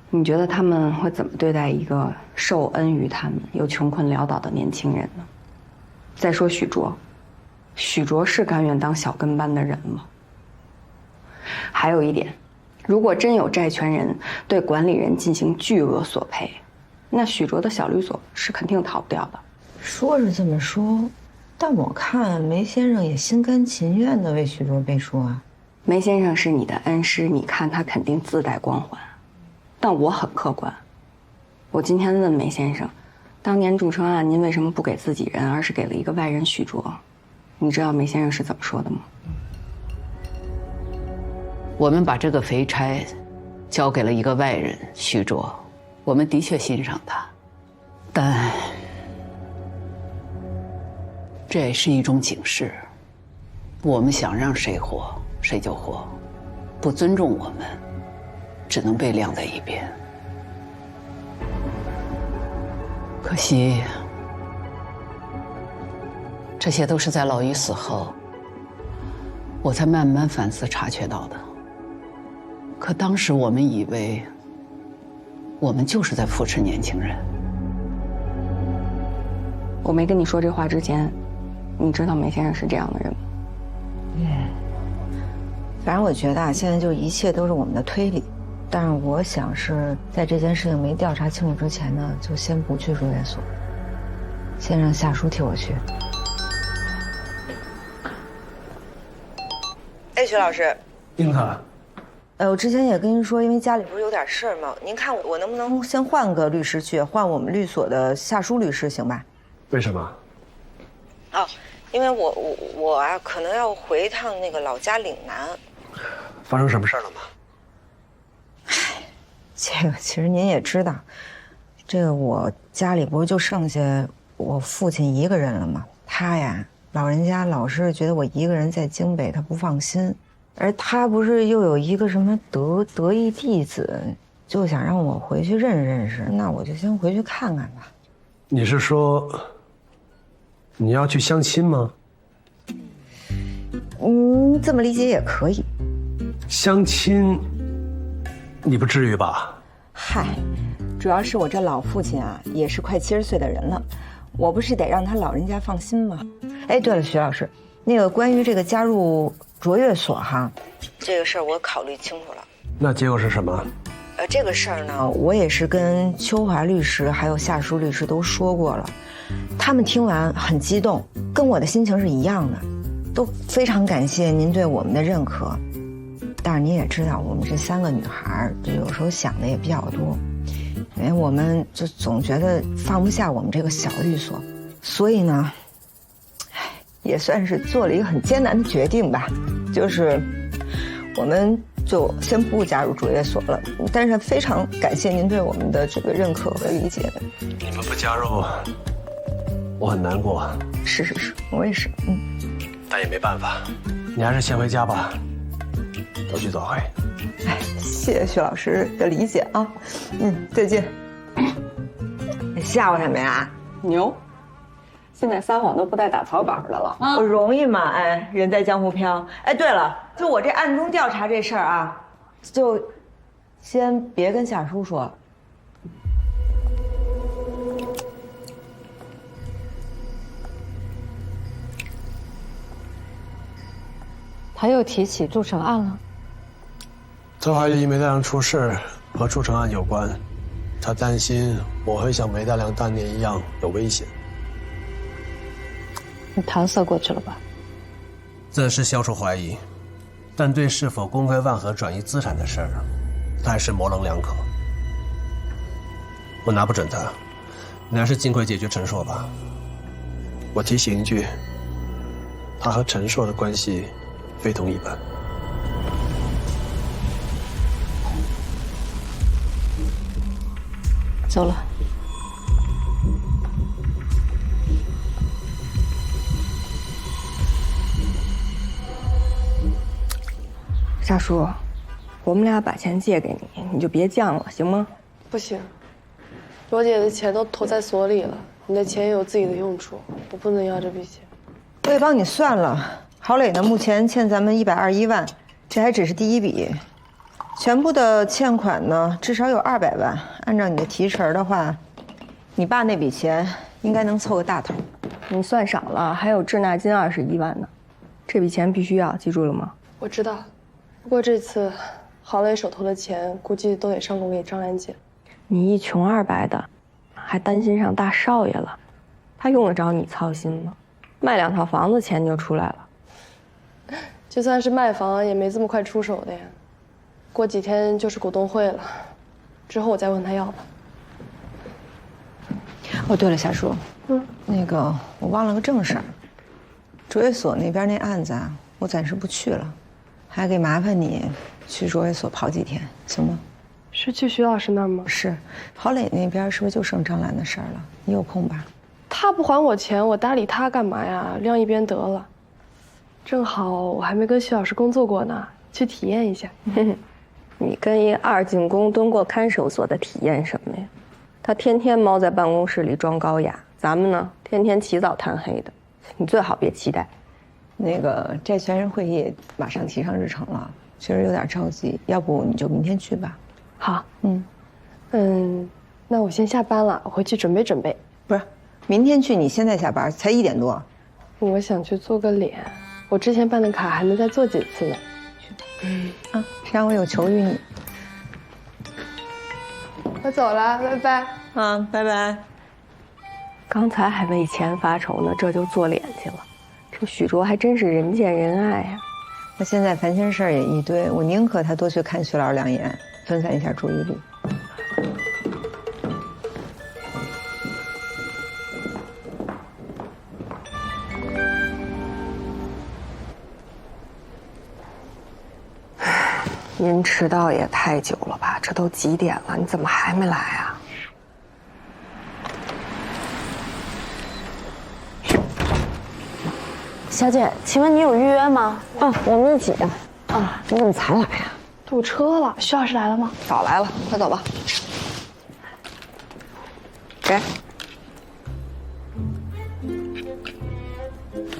你觉得他们会怎么对待一个受恩于他们又穷困潦倒的年轻人呢？再说许卓，许卓是甘愿当小跟班的人吗？还有一点，如果真有债权人对管理人进行巨额索赔，那许卓的小律所是肯定逃不掉的。说是这么说，但我看梅先生也心甘情愿地为许卓背书啊。梅先生是你的恩师，你看他肯定自带光环。但我很客观，我今天问梅先生，当年铸成案您为什么不给自己人，而是给了一个外人许卓？你知道梅先生是怎么说的吗？我们把这个肥差交给了一个外人许卓，我们的确欣赏他，但这也是一种警示。我们想让谁活谁就活，不尊重我们，只能被晾在一边。可惜，这些都是在老于死后，我才慢慢反思察觉到的。可当时我们以为，我们就是在扶持年轻人。我没跟你说这话之前，你知道梅先生是这样的人吗？反正我觉得啊，现在就一切都是我们的推理，但是我想是在这件事情没调查清楚之前呢，就先不去住院所，先让夏叔替我去。哎，徐老师，英塔，我之前也跟您说，因为家里不是有点事儿吗？您看我能不能先换个律师去，换我们律所的夏叔律师，行吧？为什么？哦，因为我啊，可能要回一趟那个老家岭南。发生什么事了吗？这个其实您也知道，这个我家里不是就剩下我父亲一个人了吗？他呀老人家老是觉得我一个人在京北，他不放心。而他不是又有一个什么得意弟子，就想让我回去认识，那我就先回去看看吧。你是说你要去相亲吗？这么理解也可以。相亲，你不至于吧？嗨，主要是我这老父亲啊，也是快70岁的人了，我不是得让他老人家放心吗？哎，对了，徐老师，那个关于这个加入卓越所哈，这个事儿我考虑清楚了。那结果是什么？这个事儿呢，我也是跟秋华律师还有夏舒律师都说过了，他们听完很激动，跟我的心情是一样的，都非常感谢您对我们的认可。但是你也知道，我们这3个女孩，就有时候想的也比较多，因为我们就总觉得放不下我们这个小律所，所以呢，也算是做了一个很艰难的决定吧，就是我们就先不加入卓越所了。但是非常感谢您对我们的这个认可和理解。你们不加入，我很难过。是，我也是。但也没办法，你还是先回家吧。我去早会。谢谢徐老师的理解啊。再见。吓唬他没啊？牛！现在撒谎都不带打草稿的了。我容易吗？人在江湖飘。对了，就我这暗中调查这事儿啊，就先别跟夏舒说。他又提起祝成案了。他怀疑梅大良出事和祝成案有关，他担心我会像梅大良当年一样有危险。你搪塞过去了吧？暂时消除怀疑，但对是否公开万和转移资产的事儿，他还是模棱两可。我拿不准他，你还是尽快解决陈硕吧。我提醒一句，他和陈硕的关系非同一般。走了。夏舒，我们俩把钱借给你，你就别犟了，行吗？不行，罗姐的钱都投在所里了，你的钱也有自己的用处，我不能要这笔钱。我也帮你算了，郝磊呢目前欠咱们121万，这还只是第一笔，全部的欠款呢至少有200万。按照你的提成的话，你爸那笔钱应该能凑个大头。你算少了，还有滞纳金21万呢，这笔钱必须要，记住了吗？我知道，不过这次郝磊手头的钱估计都得上供给张兰姐。你一穷二白的，还担心上大少爷了，他用得着你操心吗？卖2套房子钱就出来了。就算是卖房也没这么快出手的呀，过几天就是股东会了，之后我再问他要吧。哦，对了，夏舒，那个我忘了个正事儿，卓越所那边那案子啊，我暂时不去了，还得麻烦你去卓越所跑几天，行吗？是去徐老师那儿吗？是，郝磊那边是不是就剩张兰的事儿了？你有空吧？他不还我钱，我搭理他干嘛呀？晾一边得了。正好我还没跟徐老师工作过呢，去体验一下。你跟一2进宫蹲过看守所的体验什么呀？他天天猫在办公室里装高雅，咱们呢天天起早贪黑的，你最好别期待。那个债权人会议马上提上日程了，确实有点着急，要不你就明天去吧。好，那我先下班了，我回去准备准备。不是，明天去，你现在下班，才1点多。我想去做个脸，我之前办的卡还能再做几次呢。谁让我有求于你。我走了，拜拜。拜拜。刚才还为钱发愁呢，这就做脸去了。这许卓还真是人见人爱呀。那现在烦心事儿也一堆，我宁可他多去看徐老师2眼，分散一下注意力。您迟到也太久了吧？这都几点了，你怎么还没来啊？小姐，请问你有预约吗？啊，我们一起的。啊，你怎么才来呀？堵车了。徐老师来了吗？早来了，快走吧。给。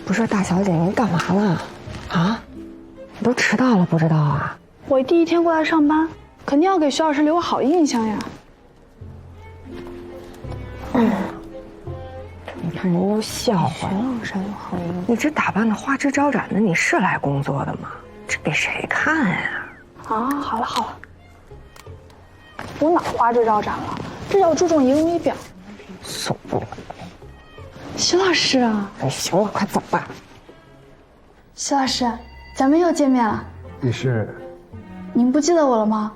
不是大小姐，您干嘛呢？啊？你都迟到了不知道啊？我第一天过来上班，肯定要给徐老师留个好印象呀。你看人都笑话了。你这打扮的花枝招展的，你是来工作的吗？这给谁看呀？啊，好了好了，我哪花枝招展了？这叫注重仪容仪表。受不了！徐老师啊，你行了，快走吧。徐老师，咱们又见面了。你是？您不记得我了吗？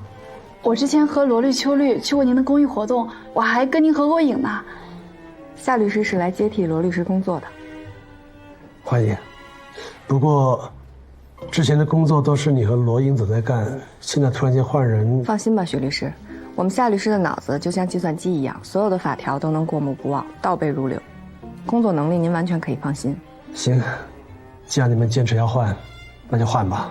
我之前和罗律、秋律去过您的公益活动，我还跟您合过影呢。夏律师是来接替罗律师工作的。欢迎。不过，之前的工作都是你和罗英子在干，现在突然间换人。放心吧，徐律师，我们夏律师的脑子就像计算机一样，所有的法条都能过目不忘，倒背如流。工作能力您完全可以放心。行，既然你们坚持要换，那就换吧。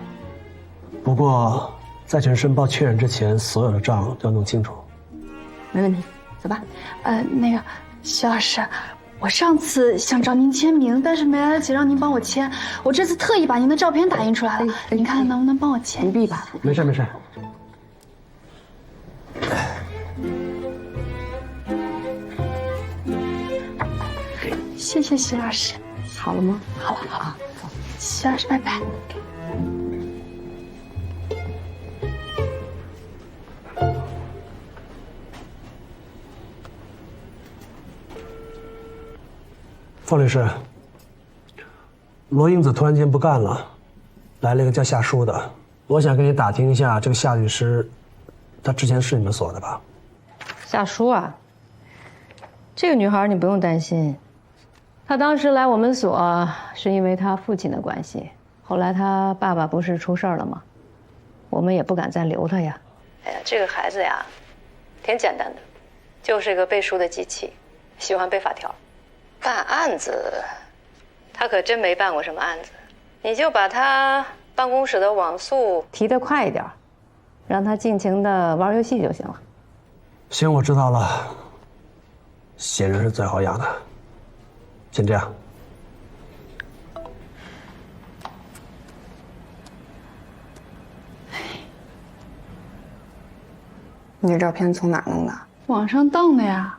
不过，在权申报确认之前，所有的账都要弄清楚。没问题，走吧。那个徐老师，我上次想找您签名，但是没来得及让您帮我签。我这次特意把您的照片打印出来了，您看能不能帮我签？不必吧。没事没事。谢谢徐老师。好了吗？好了好了，徐老师拜拜。方律师，罗英子突然间不干了，来了一个叫夏舒的，我想跟你打听一下，这个夏律师，他之前是你们所的吧？夏舒啊，这个女孩你不用担心，她当时来我们所是因为她父亲的关系，后来她爸爸不是出事了吗？我们也不敢再留她呀。哎呀，这个孩子呀，挺简单的，就是个背书的机器，喜欢背法条。办案子，他可真没办过什么案子。你就把他办公室的网速提得快一点，让他尽情的玩游戏就行了。行，我知道了。闲人是最好养的，先这样。你这照片从哪儿弄的？网上当的呀。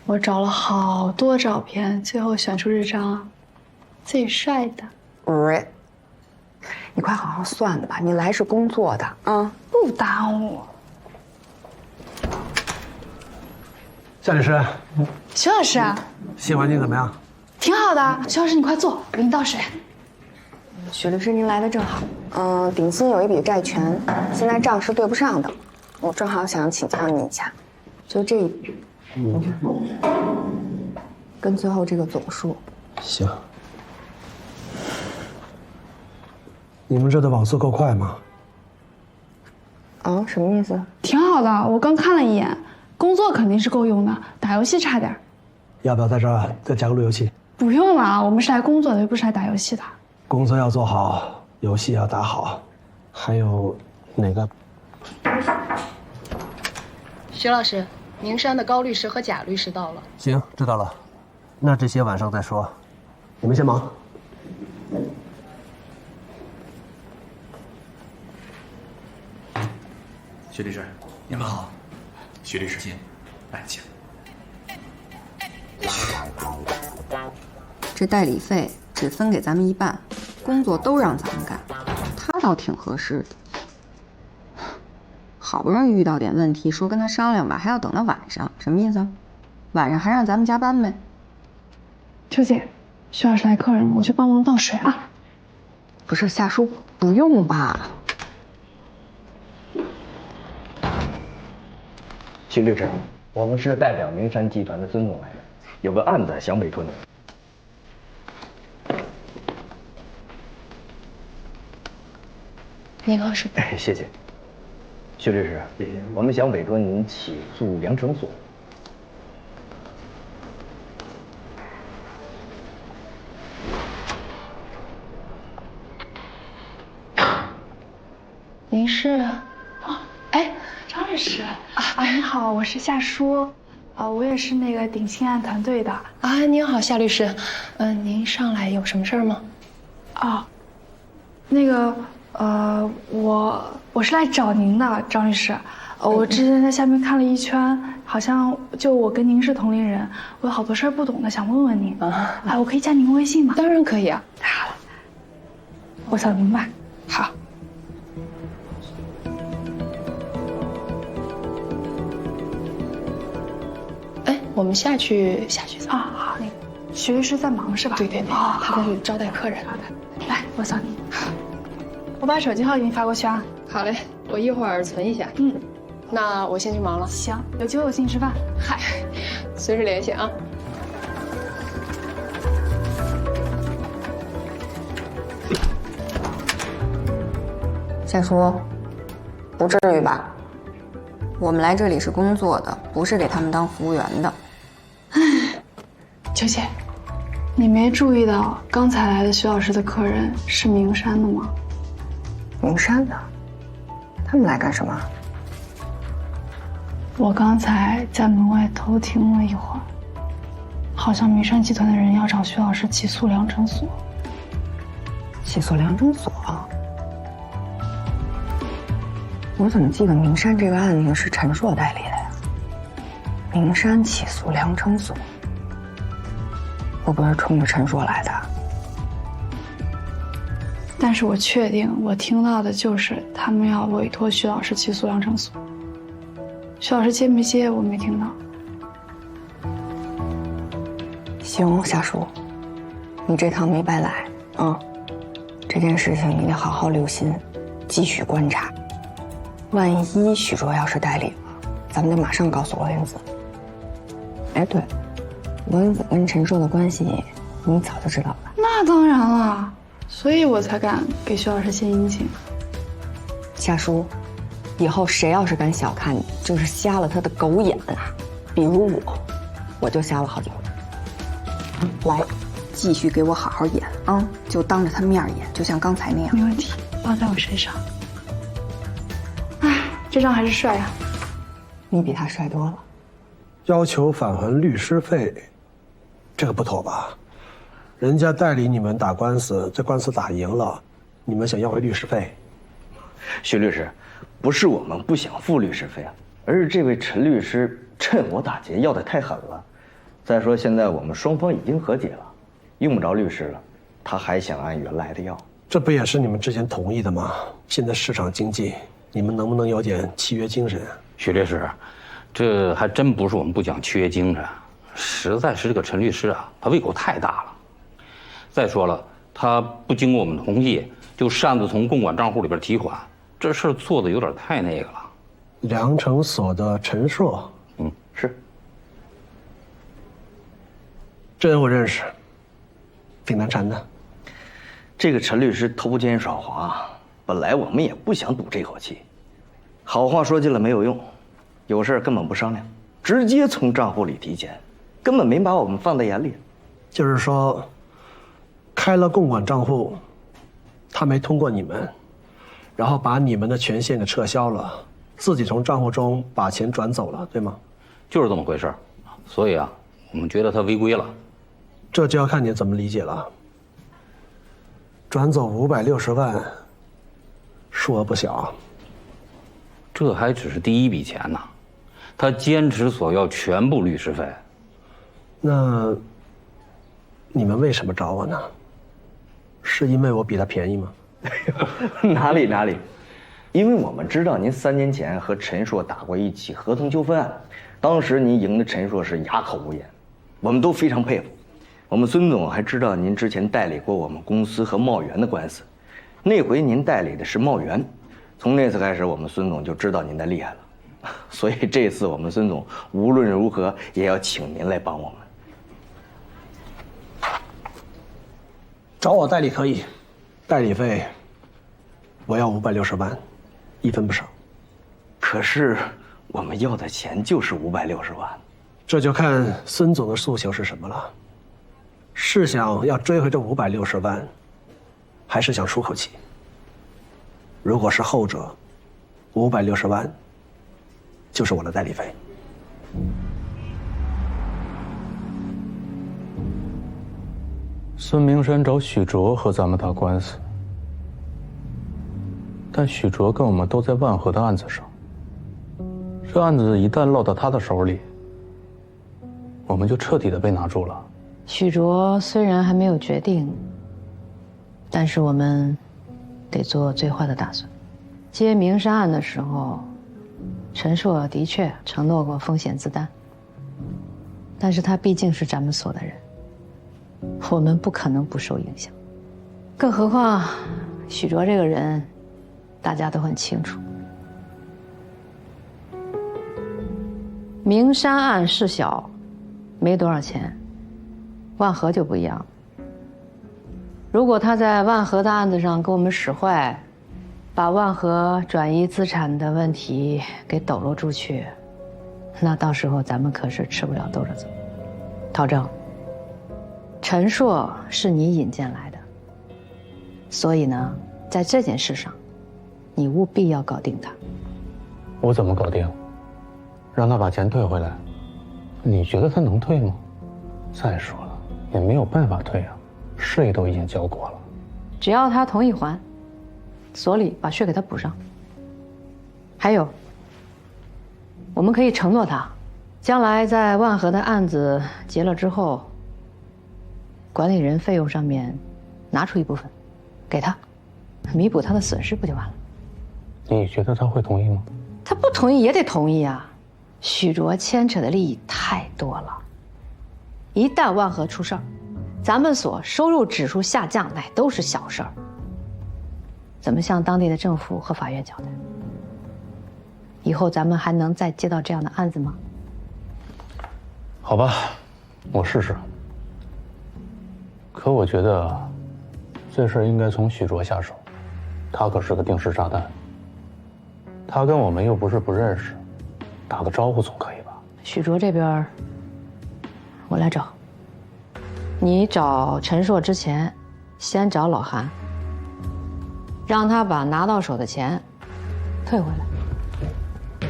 我找了好多照片，最后选出这张最帅的。喂，你快好好算了吧，你来是工作的啊，不耽误。夏律师，徐老师，新环境怎么样？挺好的。徐老师，你快坐，我给你倒水。许律师，您来的正好。鼎新有一笔债权，现在账是对不上的，我正好想请教您一下，就这一笔。跟最后这个总数。行。你们这的网速够快吗？啊，什么意思？挺好的，我刚看了一眼，工作肯定是够用的，打游戏差点。要不要在这儿再加个路由器？不用了，我们是来工作的，又不是来打游戏的。工作要做好，游戏要打好，还有哪个？徐老师。宁山的高律师和贾律师到了。行，知道了。那这些晚上再说，你们先忙。徐律师，你们好。徐律师，请，来请。这代理费只分给咱们一半，工作都让咱们干，他倒挺合适的。好不容易遇到点问题，说跟他商量吧，还要等到晚上，什么意思？晚上还让咱们加班呗？秋姐，徐老师来客人了，我去帮忙倒水啊。不是夏舒，不用吧？徐律师，我们是代表明山集团的孙总来的，有个案子想委托你。您喝水。哎，谢谢。徐律师，谢谢。我们想委托您起诉梁成锁。您是？哎，张律师您好，我是夏舒，我也是那个鼎新案团队的。您好，夏律师。您上来有什么事儿吗？那个我是来找您的，张律师。我之前在下面看了一圈，好像就我跟您是同龄人，我有好多事儿不懂的，想问问您。我可以加您微信吗？当然可以啊。太好了，我想明白。好。我们下去好，那个徐律师在忙是吧？对，他在招待客人。好的，来，我扫您。我把手机号给你发过去啊。好嘞，我一会儿存一下。那我先去忙了。行，有机会我请你吃饭。嗨，随时联系啊。夏叔，不至于吧？我们来这里是工作的，不是给他们当服务员的。秋姐，你没注意到刚才来的徐老师的客人是名山的吗？名山的，他们来干什么？我刚才在门外偷听了一会儿，好像名山集团的人要找徐老师起诉良辰所。起诉良辰所？我怎么记得名山这个案子是陈硕代理的呀？名山起诉良辰所，会不会是冲着陈硕来的？但是我确定，我听到的就是他们要委托徐老师起诉良辰所。徐老师接没接我没听到。行，夏叔，你这趟没白来啊！这件事情你得好好留心，继续观察。万一许卓要是代理了，咱们就马上告诉罗云子。哎，对，罗云子跟陈硕的关系，你早就知道了。那当然了，所以我才敢给徐老师献殷勤。夏叔，以后谁要是敢小看你，就是瞎了他的狗眼啊！比如我就瞎了好几回。来，继续给我好好演啊！就当着他面演，就像刚才那样。没问题，包在我身上。这张还是帅呀，你比他帅多了。要求返还律师费，这个不妥吧？人家代理你们打官司，这官司打赢了，你们想要回律师费？徐律师，不是我们不想付律师费啊，而是这位陈律师趁火打劫要得太狠了。再说现在我们双方已经和解了，用不着律师了，他还想按原来的要。这不也是你们之前同意的吗？现在市场经济。你们能不能有点契约精神？徐律师，这还真不是我们不讲契约精神，实在是这个陈律师啊，他胃口太大了。再说了，他不经过我们同意就擅自从共管账户里边提款，这事儿做的有点太那个了。良辰所的陈硕，是。这人我认识，挺难缠的。这个陈律师偷奸耍滑。本来我们也不想赌这口气，好话说尽了没有用，有事根本不商量，直接从账户里提钱，根本没把我们放在眼里。就是说，开了共管账户，他没通过你们，然后把你们的权限给撤销了，自己从账户中把钱转走了，对吗？就是这么回事。所以啊，我们觉得他违规了。这就要看你怎么理解了。转走560万。数额不小，这还只是第一笔钱呢，他坚持索要全部律师费。那你们为什么找我呢？是因为我比他便宜吗？哪里，因为我们知道您3年前和陈硕打过一起合同纠纷案，当时您赢的陈硕是哑口无言，我们都非常佩服。我们孙总还知道您之前代理过我们公司和茂源的官司。那回您代理的是茂源，从那次开始，我们孙总就知道您的厉害了，所以这次我们孙总无论如何也要请您来帮我们。找我代理可以，代理费我要560万，1分不少。可是我们要的钱就是560万，这就看孙总的诉求是什么了。是想要追回这560万？还是想出口气。如果是后者， 560万，就是我的代理费。孙明山找许卓和咱们打官司，但许卓跟我们都在万和的案子上。这案子一旦落到他的手里，我们就彻底的被拿住了。许卓虽然还没有决定，但是我们得做最坏的打算。接明山案的时候，陈硕的确承诺过风险自担，但是他毕竟是咱们所的人，我们不可能不受影响。更何况，许卓这个人，大家都很清楚。明山案事小，没多少钱，万和就不一样。如果他在万和的案子上给我们使坏，把万和转移资产的问题给抖落出去，那到时候咱们可是吃不了兜着走。陶正，陈硕是你引荐来的，所以呢，在这件事上，你务必要搞定他。我怎么搞定？让他把钱退回来？你觉得他能退吗？再说了，也没有办法退啊，税都已经交过了。只要他同意还，所里把税给他补上。还有，我们可以承诺他，将来在万和的案子结了之后，管理人费用上面拿出一部分给他，弥补他的损失不就完了？你觉得他会同意吗？他不同意也得同意啊，许卓牵扯的利益太多了，一旦万和出事儿，咱们所收入指数下降，那都是小事儿。怎么向当地的政府和法院交代？以后咱们还能再接到这样的案子吗？好吧，我试试。可我觉得，这事儿应该从许卓下手，他可是个定时炸弹。他跟我们又不是不认识，打个招呼总可以吧？许卓这边，我来找。你找陈硕之前，先找老韩，让他把拿到手的钱退回来。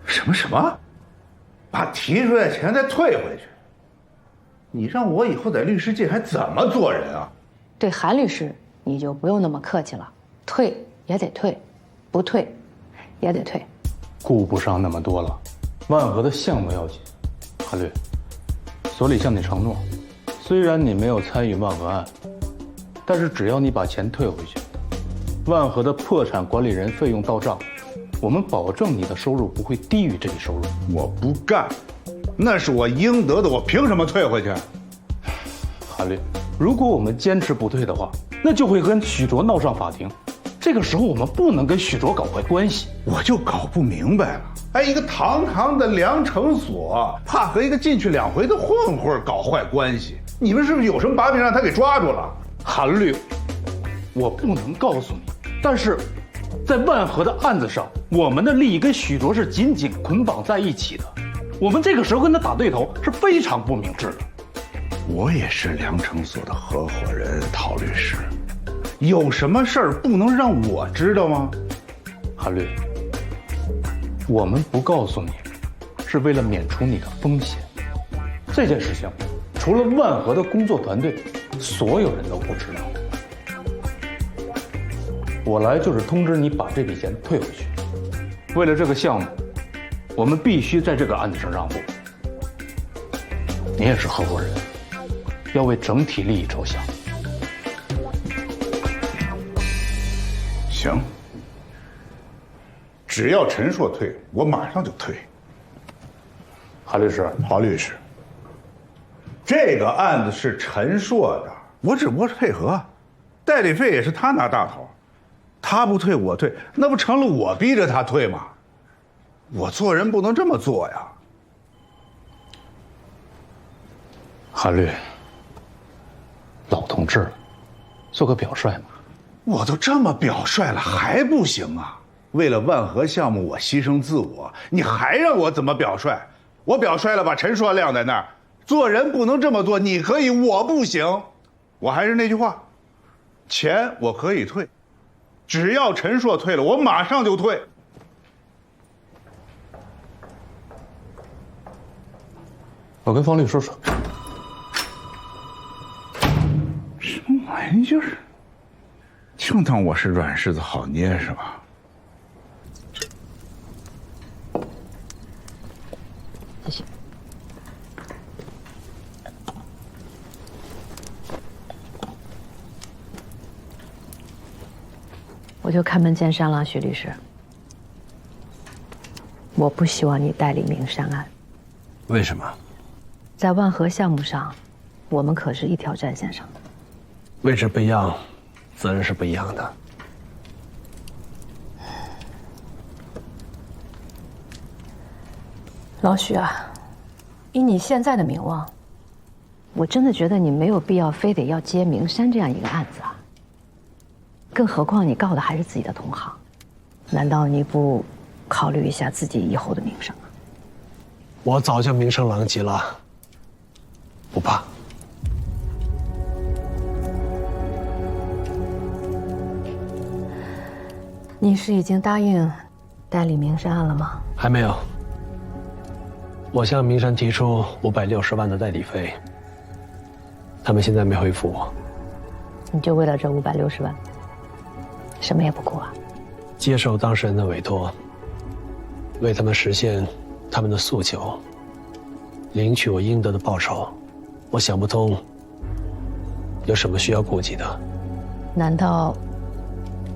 什么？把提出来的钱再退回去？你让我以后在律师界还怎么做人啊？对韩律师，你就不用那么客气了，退也得退，不退也得退。顾不上那么多了，万和的项目要紧。韩律，所里向你承诺，虽然你没有参与万和案，但是只要你把钱退回去，万和的破产管理人费用到账，我们保证你的收入不会低于这笔收入。我不干，那是我应得的，我凭什么退回去？韩律，如果我们坚持不退的话，那就会跟许卓闹上法庭。这个时候我们不能跟许卓搞坏关系。我就搞不明白了，哎，一个堂堂的良城所，怕和一个进去2回的混混搞坏关系，你们是不是有什么把柄让他给抓住了？韩律，我不能告诉你，但是在万和的案子上，我们的利益跟许卓是紧紧捆绑在一起的。我们这个时候跟他打对头是非常不明智的。我也是良城所的合伙人，陶律师，有什么事儿不能让我知道吗？韩律，我们不告诉你，是为了免除你的风险。这件事情，除了万和的工作团队，所有人都不知道。我来就是通知你把这笔钱退回去。为了这个项目，我们必须在这个案子上让步。你也是合伙人，要为整体利益着想。行，只要陈硕退，我马上就退。韩律师，郝律师，这个案子是陈硕的，我只不过是配合，代理费也是他拿大头，他不退我退，那不成了我逼着他退吗？我做人不能这么做呀。韩律，老同志了，做个表率嘛。我都这么表率了，还不行啊？为了万和项目，我牺牲自我，你还让我怎么表率？我表率了，把陈硕晾在那儿。做人不能这么做，你可以，我不行。我还是那句话，钱我可以退，只要陈硕退了，我马上就退。我跟方律师说。什么玩意儿？就当我是软柿子好捏是吧？谢谢。我就开门见山了，徐律师。我不希望你代理明山案。为什么？在万和项目上，我们可是一条战线上的。位置不一样，责任是不一样的。老许啊，以你现在的名望，我真的觉得你没有必要非得要接明山这样一个案子啊。更何况你告的还是自己的同行，难道你不考虑一下自己以后的名声吗？我早就名声狼藉了，不怕。你是已经答应代理明山案了吗？还没有。我向明山提出560万的代理费，他们现在没回复我。你就为了这560万，什么也不顾啊？接受当事人的委托，为他们实现他们的诉求，领取我应得的报酬。我想不通，有什么需要顾忌的？难道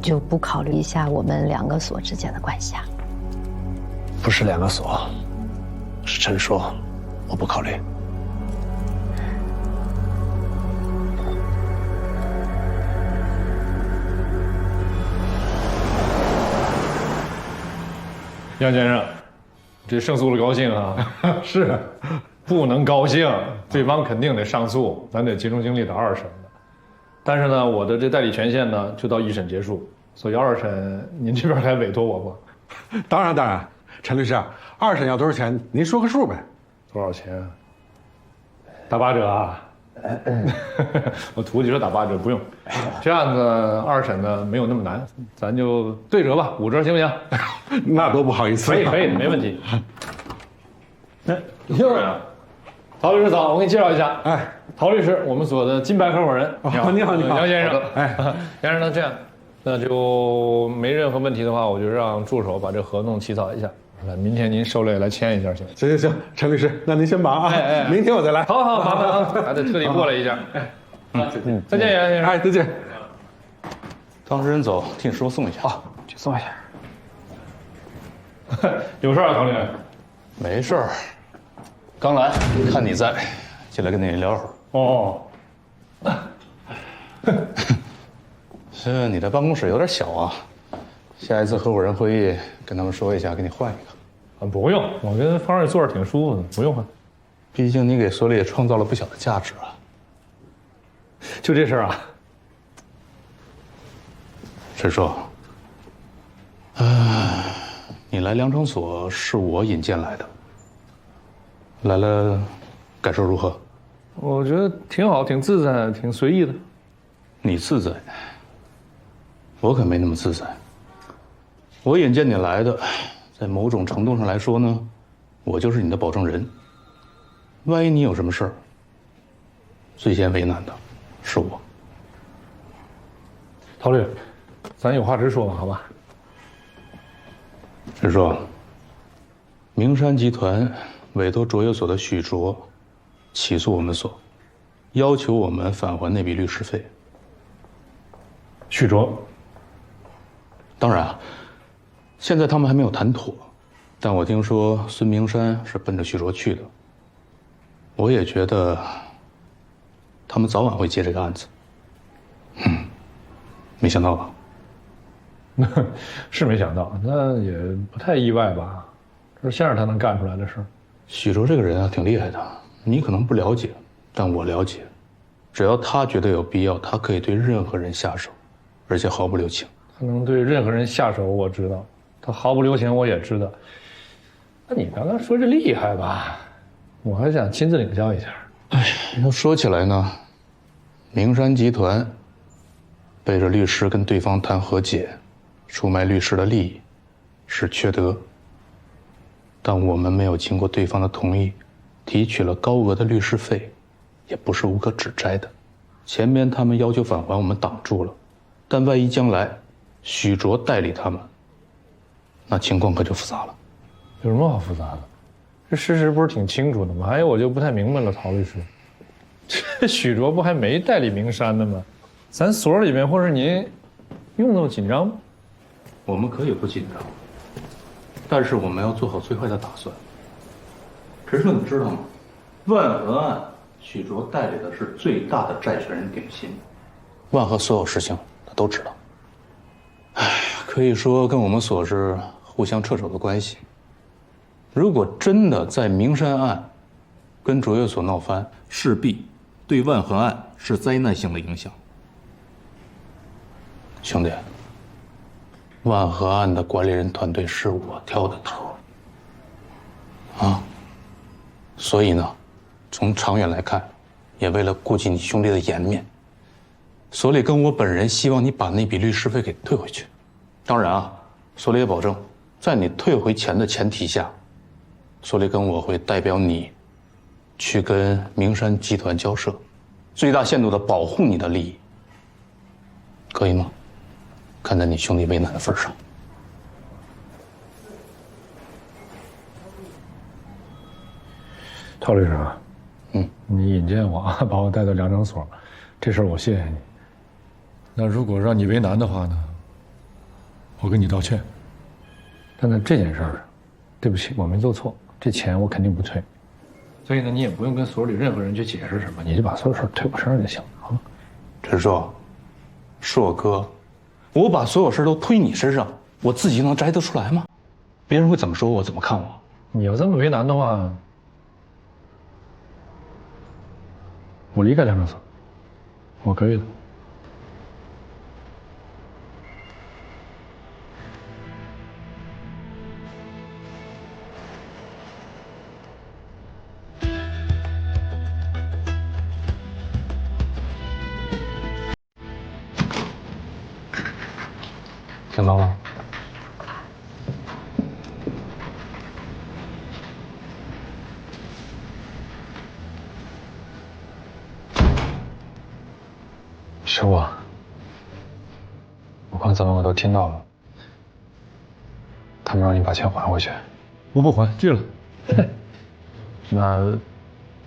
就不考虑一下我们2个所之间的关系啊？不是2个所，是陈硕，我不考虑。杨先生，这胜诉了高兴啊？是，不能高兴，对方肯定得上诉，咱得集中精力打2审的。但是呢，我的这代理权限呢，就到1审结束，所以2审您这边来委托我吧。当然，陈律师，2审要多少钱？您说个数呗。多少钱？打8折啊？我徒弟说打8折不用，这样子2审呢没有那么难，咱就对折吧，5折行不行？那多不好意思。可以，没问题。就是啊，陶律师早，我给你介绍一下，陶律师，我们所的金牌合伙人。你好，杨先生。杨先生，那这样，那就没任何问题的话，我就让助手把这合同起草一下。明天您受累来签一下，行。行，陈律师，那您先忙啊。明天我再来。好，麻烦啊，还得特地过来一下。再见，杨先生。再见。当事人走，替师傅送一下。去送一下。有事啊，唐律师？没事儿，刚来，看你在，就来跟你聊会儿。你的办公室有点小啊，下一次合伙人会议跟他们说一下，给你换一个。不用，我跟方瑞坐着挺舒服的，不用换。毕竟你给所里也创造了不小的价值啊。就这事儿啊。陈硕，你来良城所是我引荐来的，来了，感受如何？我觉得挺好，挺自在，挺随意的。你自在，我可没那么自在。我引荐你来的，在某种程度上来说呢，我就是你的保证人。万一你有什么事儿，最先为难的是我。陶律，咱有话直说吧，好吧？陈硕，明山集团委托卓越所的许卓起诉我们所，要求我们返还那笔律师费。许卓？当然啊，现在他们还没有谈妥，但我听说孙明山是奔着许卓去的。我也觉得他们早晚会接这个案子。没想到吧？是没想到，那也不太意外吧？这是先生他能干出来的事儿。许卓这个人啊，挺厉害的，你可能不了解，但我了解。只要他觉得有必要，他可以对任何人下手，而且毫不留情。他能对任何人下手，我知道；他毫不留情，我也知道。那你刚刚说这厉害吧？我还想亲自领教一下。要说起来呢，明山集团背着律师跟对方谈和解，出卖律师的利益，是缺德。但我们没有经过对方的同意，提取了高额的律师费，也不是无可指摘的。前面他们要求返还，我们挡住了，但万一将来许卓代理他们，那情况可就复杂了。有什么好复杂的？这事实不是挺清楚的吗？还有我就不太明白了，曹律师，这许卓不还没代理名山的吗？咱所里面或者您用那么紧张吗？我们可以不紧张，但是我们要做好最坏的打算。陈硕，你知道吗？万和案，许卓代理的是最大的债权人鼎新，万和所有事情他都知道。哎，可以说跟我们所是互相掣手的关系。如果真的在名山案跟卓越所闹翻，势必对万和案是灾难性的影响。兄弟，万和案的管理人团队是我挑的头啊，所以呢，从长远来看，也为了顾及你兄弟的颜面，所里跟我本人希望你把那笔律师费给退回去。当然啊，所里也保证，在你退回钱的前提下，所里跟我会代表你去跟名山集团交涉，最大限度的保护你的利益，可以吗？看在你兄弟为难的份上。陶律师啊，你引荐我啊，把我带到粮政所，这事儿我谢谢你。那如果让你为难的话呢，我跟你道歉。但在这件事儿，对不起，我没做错，这钱我肯定不退。所以呢，你也不用跟所里任何人去解释什么，你就把所有事儿推我身上就行了啊。陈硕，硕哥，我把所有事都推你身上，我自己能摘得出来吗？别人会怎么说我，怎么看我？你要这么为难的话，我离开粮政所，我可以的。听到了？师傅，我刚才我都听到了，他们让你把钱还回去。我不还，拒了。那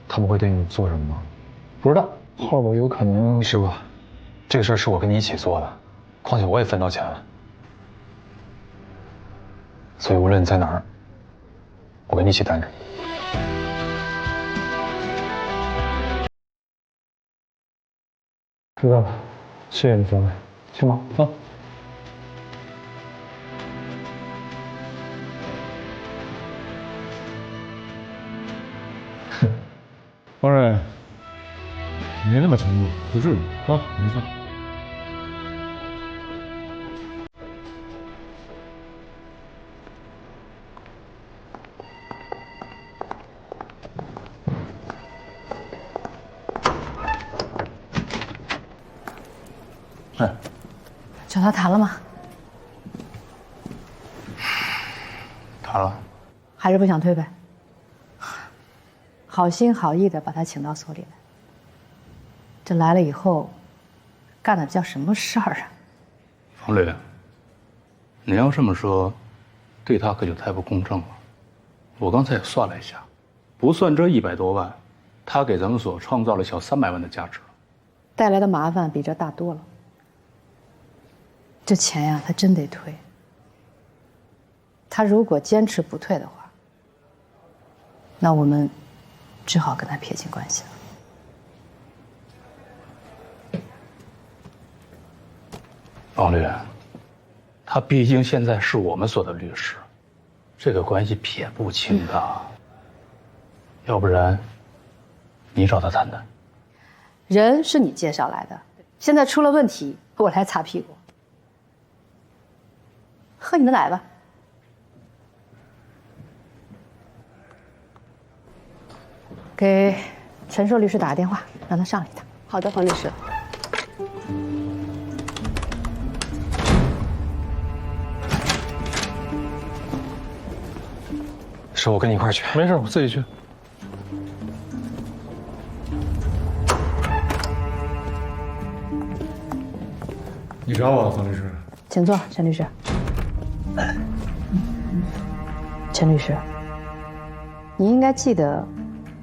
他们会对你做什么吗？不知道，后边有可能。师傅，这个事儿是我跟你一起做的，况且我也分到钱了。所以无论你在哪儿，我跟你一起担着。知道了，谢谢你，小伟，去忙啊。方瑞，没那么沉重，不至于啊，没事。找他谈了吗？谈了。还是不想退呗？好心好意的把他请到所里来，这来了以后，干的叫什么事儿啊？方律，你要这么说，对他可就太不公正了。我刚才也算了一下，不算这100多万，他给咱们所创造了小300万的价值，带来的麻烦比这大多了。这钱呀，他真得退。他如果坚持不退的话，那我们只好跟他撇清关系了。方律，他毕竟现在是我们所的律师，这个关系撇不清的。要不然，你找他谈谈。人是你介绍来的，现在出了问题，我来擦屁股。喝你的奶吧。给陈硕律师打个电话，让他上一趟。好的，黄律师。是我跟你一块儿去。没事，我自己去。你找我，方律师。请坐，陈律师。陈律师，你应该记得，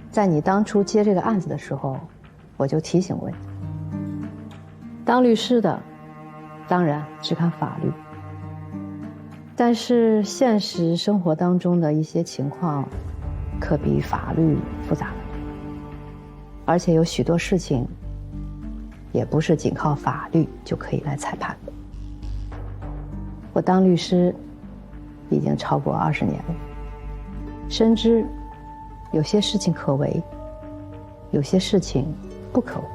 在你当初接这个案子的时候，我就提醒过你，当律师的，当然只看法律，但是现实生活当中的一些情况，可比法律复杂的多，而且有许多事情，也不是仅靠法律就可以来裁判的。我当律师已经超过20年了，深知有些事情可为，有些事情不可为，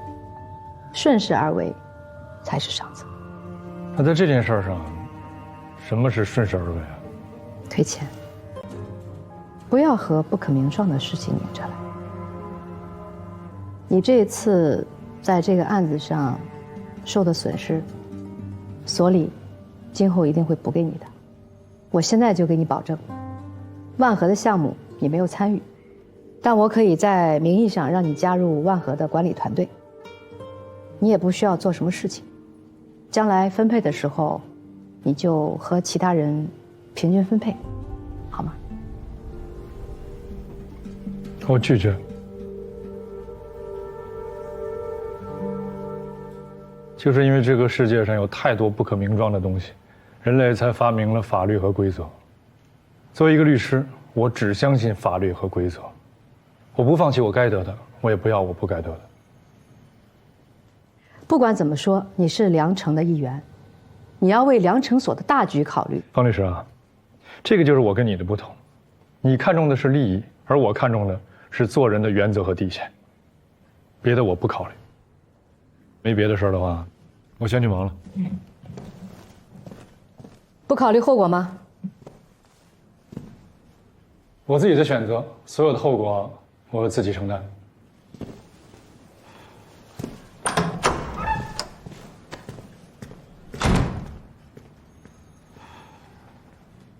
顺势而为才是上策。那在这件事上，什么是顺势而为啊？退钱，不要和不可名状的事情连着来。你这次在这个案子上受的损失，所里今后一定会补给你的。我现在就给你保证，万和的项目你没有参与，但我可以在名义上让你加入万和的管理团队。你也不需要做什么事情，将来分配的时候，你就和其他人平均分配，好吗？我拒绝。就是因为这个世界上有太多不可名状的东西，人类才发明了法律和规则。作为一个律师，我只相信法律和规则，我不放弃我该得的，我也不要我不该得的。不管怎么说，你是良城的一员，你要为良城所的大局考虑。方律师啊，这个就是我跟你的不同，你看重的是利益，而我看重的是做人的原则和底线。别的我不考虑。没别的事儿的话，我先去忙了。不考虑后果吗？我自己的选择，所有的后果我自己承担。